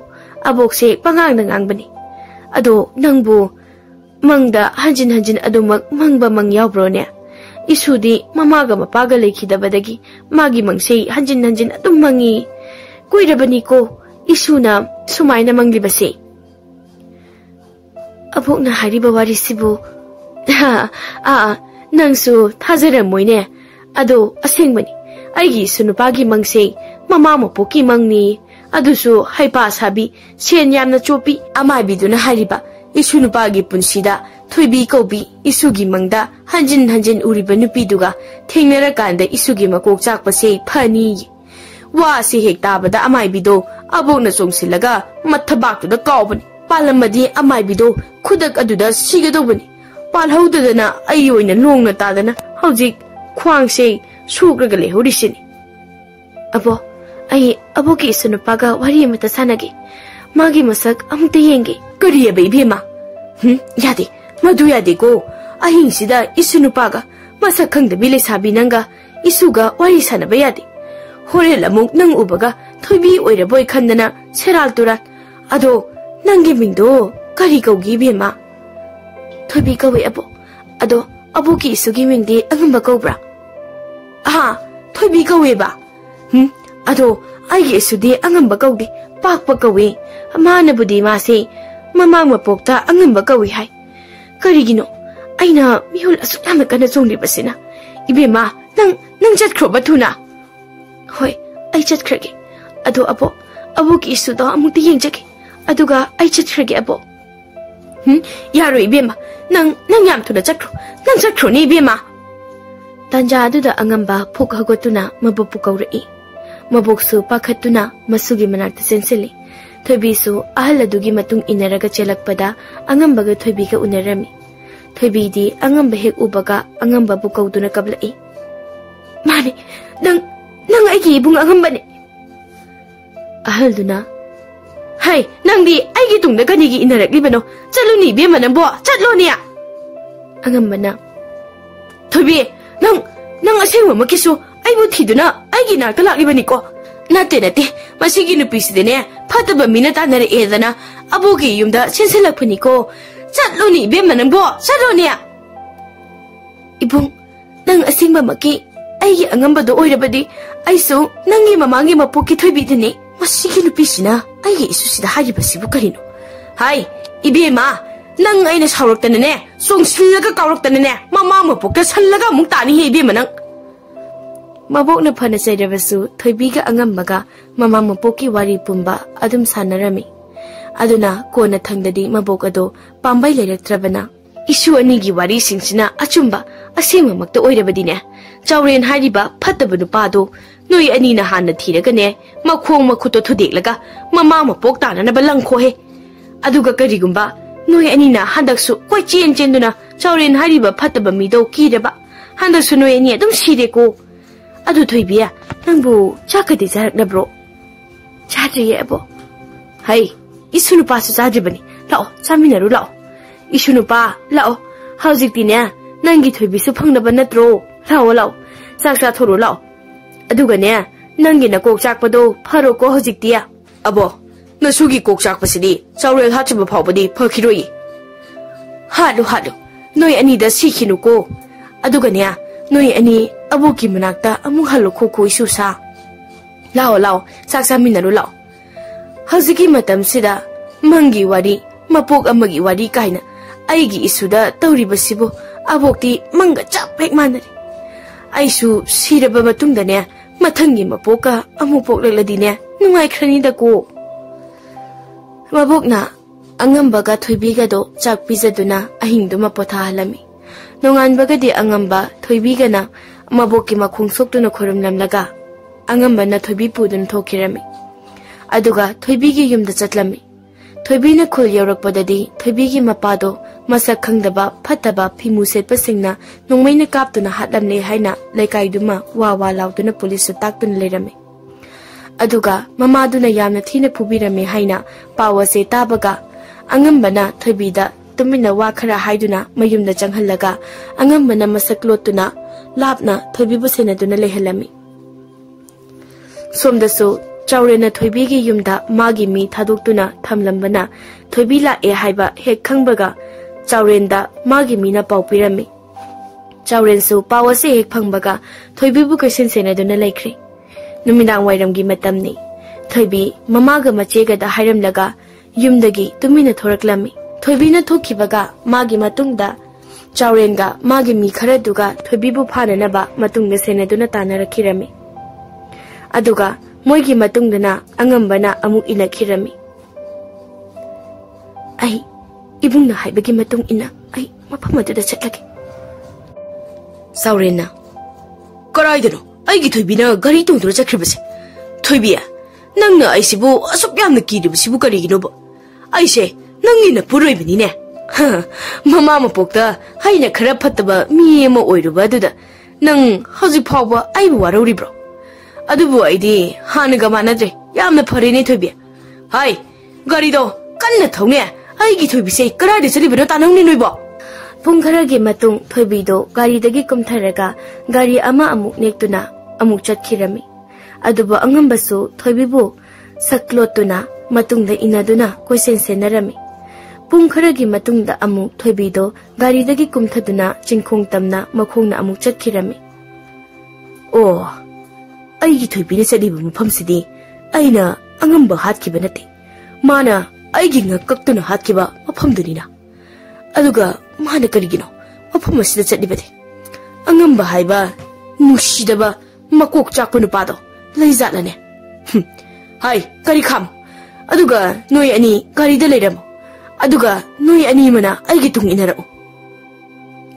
अबोकसे पंगांग नंगांगबनी अदो नंगबु मंगदा हंजिन हंजिन अदुमक मंगबा मंग यावब्रोने इसुदी ममागा मपागा लेखिदबदगी मागी मंगसे हंजिन हंजिन अदुम मंगी कुइरबनीको इसुना सुमाइना मंगलिबसे अबोकना हारिबा वारिसिबु नंगसु थाजरमोइने अदो असेंगबनी आइगी सुनुपागी मंगसे ममा मपोकी मंगनी अदुसु हाइपा साबी सेन यामना चोपी अमाइबिदुना हारिबा इसुनुपागी पुनसिदा थोइबी कौबी इसुगी मंगदा हंजिन हंजिन उरिबा नुपीदुगा थेंगनरा कांदा इसुगी मकोक चाकपसे फनी वासी हेक ताबदा अमाइबिदो अबोकना चोंगसिलगा मथबाक्तुदा कावबनी पालमदी अमाइबिदो खुदक अदुदा सिगदोबनी पालहौदना आई ओइना नोंगना तादना हौजिक ख्वांगसे सुग्रगा लेहौरिसिनी अबो आई अबोकी सुनुपागा वारी अमता सानगे मागी मसक अमुक्ता येंगे करी अबे इबेमा यादे मधु यादेको अहिंसिदा इसुनुपागा मसक खंगदबी लेसाबी नंगा इसुगा वारी सानबा यादे होरेल अमुक नंग उबगा थोइबी ओइरबोय खंदना सेराल तुरात अदो नंगी मिंगदो करी कौगी इबेमा थोइबी कौवे अबो अदो अबोकी इसुगी मिंगदे अंगंबा कौब्रा हाँ थोइबी कौवेबा अदो आइगे इसुदे अंगंबा कौदे पाकपा कौवे मानबुदे मासे ममांग मपोक्ता अंगंबा कौवे हाय करिगिनो आइना मिहुल असुक यामना कना चोंग्लिबसिना इबेमा नंग चटख्रोबा थुना होय आई चटख्रगे अदो अबो अबोकी इसुदो अमुक्ता येंजगे अदुगा आई चटख्रगे अबो यारो इबेमा नंग याम थुना चक्रो नंग चक्रो नि इबेमा तंजा अदुदा अंगंबा फुक हगोतुना मबोपु कौरई मबोकसु पाखतुना मसुगी मनाक्ता सेंसिली थोइबीसु अहल अदुगी मतुंग इनरगा चेलकपदा अंगंबगा थोइबीगा उनरमी थोइबीदी अंगंबा हेक उबगा अंगंबा बु कौदुना कबलई माने नंग आइगी इबुंग अंगंबाने अहलदुना हाय नंदी आइगी तुंगदा कनिगी इनरकलिबनो चलुनी बेमा नंबो चटलोनिया अंगंबना थोइबी नंग असेंगबा मकिसु आइबु थिदुना आइगी नाका लाक्लिबनिको नते मसिगी नुपीसिदने फतबा मिना तानरे एदना अबोगी युमदा सेंसेलकफनिको चटलोनी बेमा नंबो चटलोनिया इबुंग नंग असेंगबा मकी आइगी अंगंबदो ओइरबदी आइसु नंगी ममांगी मपोकी थोइबीदने मसिगी नुपीसिना आइगे इसुसिदा हारिबसिबु करिनो हाय इबेमा नंग आइना सावरक्तनने सोंगसिलगा कावरक्तनने ममा मपोका सल्लगा मुक तानी हे इबेमा नंग मबोकना फना चैरबसु थोइबीगा अंगंबगा ममा मपोकी वारी पुंबा अदुम सानरमी अदुना कोना थंगददी मबोक अदो पांबाई लेरक्त्रबना इशु अनिगी वारी सिंगसिना अचुंबा असेंगमक्ता ओइरबदिने Chauren hariba fattaba nupado noi ani na hanna thiragane makhong makhuto thudeklaga mama mapok tananaba langkho he aduga karigumba noi ani na handaksu koi chen chenduna Chauren hariba fattaba mido kireba handaksu noi ani adum sire ko adu thoibiya nangbu chakadi jaraknabro chadriye abo hai isunu pa su chadribani lao chaminaru lao isunu pa lao haujikti ne nangi thoibi su phangnaba natro lao lao chakcha thoru lao aduga ne nangi na kok chakpado pharo ko haujiktiya abo nasugi kok chakpasidi Chauren hachiba phawbadi phakiroi hadu noi ani da sikhinu ko aduga ne noi ani abuki manakta amu halo khoko isu sa lao chakcha minaru lao haujiki matam sida mangi wari mapok amagi wari kaina aigi isuda tauribasibo abokti manga chapek manari aisu siraba matungda ne mathangi mapoka amu pokladi ne nungai khrani da ko mabokna angamba ga thoibiga do chak pizaduna ahingduma potha halami nongan bagadi angamba thoibiga na maboki makhung soktuna khorum lamlaga angamba na thoibi pudun thokirami aduga thoibigi yumda chatlami thoibina khul yorakpadadi thoibigi mapado masak khangdaba phataba phimu setpasingna nongmaina kaptuna hatlamle haina laikai-duma wa lauduna police taktuna lerami aduga mamaduna yamna thina phubirami haina pawase tabaga angambana thoibida tumina wa khara haiduna mayumda changhallaga angambana masak lotuna lapna thoibibu senaduna lehalami somdasu Chaurena thoibigi yumda magi mi thadoktuna thamlambana thoibi la e haiba hek khangbaga Chaurenda magi mi na paupirami Chauren su pawase hek phangbaga thoibi bu question senaduna laikri numidang wairamgi matamni thoibi mamaga machega da hairam laga yumdagi tumina thoraklami thoibi na thokhibaga magi matungda Chaurenga magi mi kharaduga thoibi bu phananaba matungda senaduna tanarakhirami aduga moigi matungdana angambana amuk ilakhirami ai ibungna haibagi matung ina ai maphamadu da chatlage Saurena karaidano aigi thoibina gari tungdura chakribase thoibiya nangna aisibu asuk yamna kiribasibu karigino ba aise nangina puroibani ne mama mapokta haina khara phattaba mi ema oiruba aduda nang hauji phawba aibu waroribro adubu aidi hanaga manadre yamna pharene thoibi hai gari do kanna thone aigi thoibise karade chalibino tanangni noibo pung kharagi matung thoibi do gari dagi kumtharaga gari ama amuk nektuna amuk chatkirami adubu angambasu thoibibu saklotuna matungda inaduna question senarami pung kharagi matungda amuk thoibi do gari dagi kumthaduna chingkhong tamna makhongna amuk chatkirami oh aigi thoibina chaliba mafamsidi aina angamba hatkiba nate mana aigi ngakaktuna hatkiba mafamdunina aduga mana karigino mafam asida chalibade angamba haiba nusidaba makok chakpa nupado leizalane hai kari kham aduga noi ani kari da leiramo aduga noi ani mana aigi tung inarao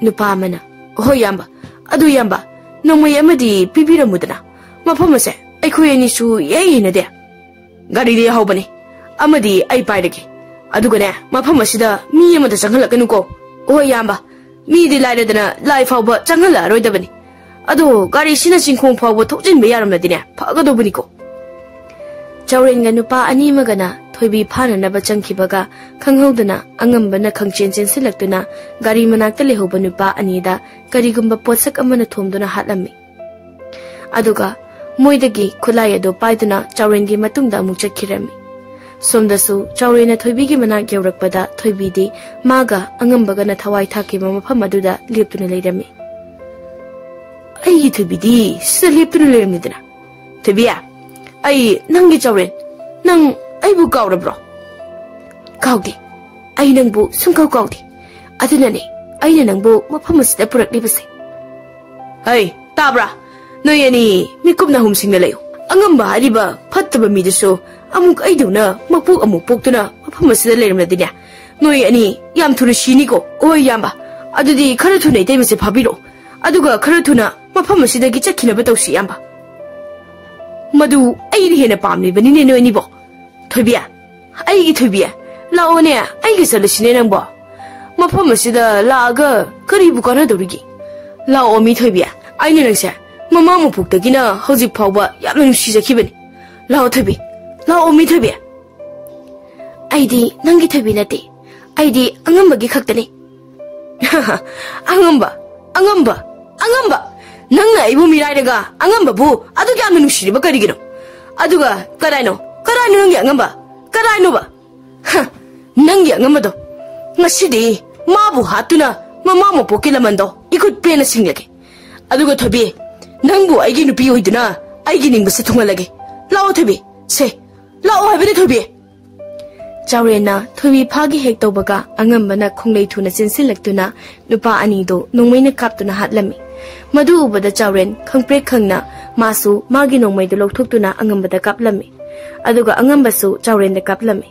nupa mana ho yamba adu yamba nomai amadi pibiramudana mafamase aikhoi ani su yaina de gari de hawbani amadi ai pairage adugane mafamasida mi amada changhalakanu ko o yamba mi di lairadana lai fawba changhala roidabani ado gari sina chingkhong fawba thokjin be yaramladine phagadobani ko Chaurenga nupa ani magana thoibi phananaba changkhibaga khanghaudana angambana khangchen chen silaktuna gari manakta lehoba nupa anida karigumba potsak amana thomduna hatlami aduga moidagi khulai ado paiduna Chaurengi matungda amuk chakhirami somdasu Chaurena thoibigi manak yaurakpada thoibidi maga angambaga na thawai thaki mafam aduda leptuna leirami ai thoibidi sida leptuna leiramidana thoibiya ai nangi Chauren nang ai bu kaurabro kaudi ai nangbu sungkau kaudi adunane ai nangbu mafam asida puraknibase hai tabra noi ani mikupna humsingna leyo angamba hariba phattaba midaso amuk aiduna mapuk amuk poktuna mafam asida leiramladine noi ani yam thuna sini ko oi yamba adudi khara thuna itaimase phabiro aduga khara thuna mafam asidagi chakhinaba tawsi yamba madu ai hena pamlibani ne noi ni bo thoibiya ai gi thoibiya lao ne ai gi salasine nang bo mafam asida laaga kari bu kana dorigi lao mi thoibiya ai ne nangse mama mu phuktagina hojik phawba yamna nusi jakhibani lao thoibi lao mi thoibiya ai di nangi thoibi nate ai di angambagi khaktani angamba nangna ibu mirairaga angamba bu adu kya menu shiri ba karigino aduga karaino nangi angamba karaino ba nangi angamba do ngasidi mabu hatuna mama mo pokilamando ikut pena singlage aduga thobi nangbu aigi nupi hoiduna aigi ningbu se thungalage lao thobi se lao habine thobi Chaurena thobi phagi hek tawbaga angambana khonglei thuna chinsilaktuna nupa ani do nongmaina kaptuna hatlami madu ubada chauren khangpre khangna masu magi nongmai do lokthokuna angambada kaplami aduga angambasu chauren da kaplami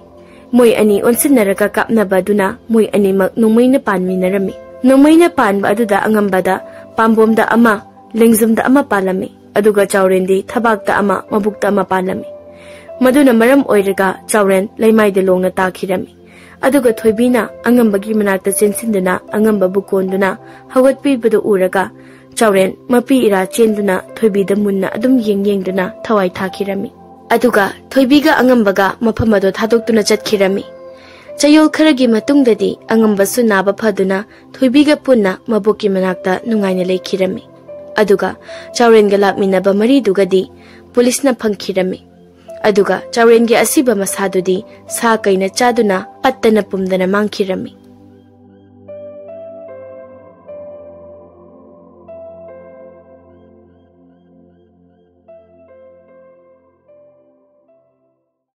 moi ani onsinnaraga kapnaba duna moi ani mak nongmaina panminarami nongmaina panba aduda angambada pambomda ama lengzumda ama palami aduga chauren di thabakta ama mabukta ama palami maduna maram oiraga chauren laimai de longna takhirami aduga thoibina angambagi manakta chensinduna angamba bukonduna hawatpi budu uraga chauren mapi ira chenduna thoibi da munna adum yengduna thawai thakirami aduga thoibiga angambaga maphamado thadoktuna chatkirami chayol kharagi matungdadi angambasu naba phaduna thoibiga punna maboki manakta nungaina lekhirami aduga chauren ga lakminaba mari dugadi pulisna phangkhirami aduga chauren gi asiba masadudi sa kaina chaduna pattana pumdana mangkhirami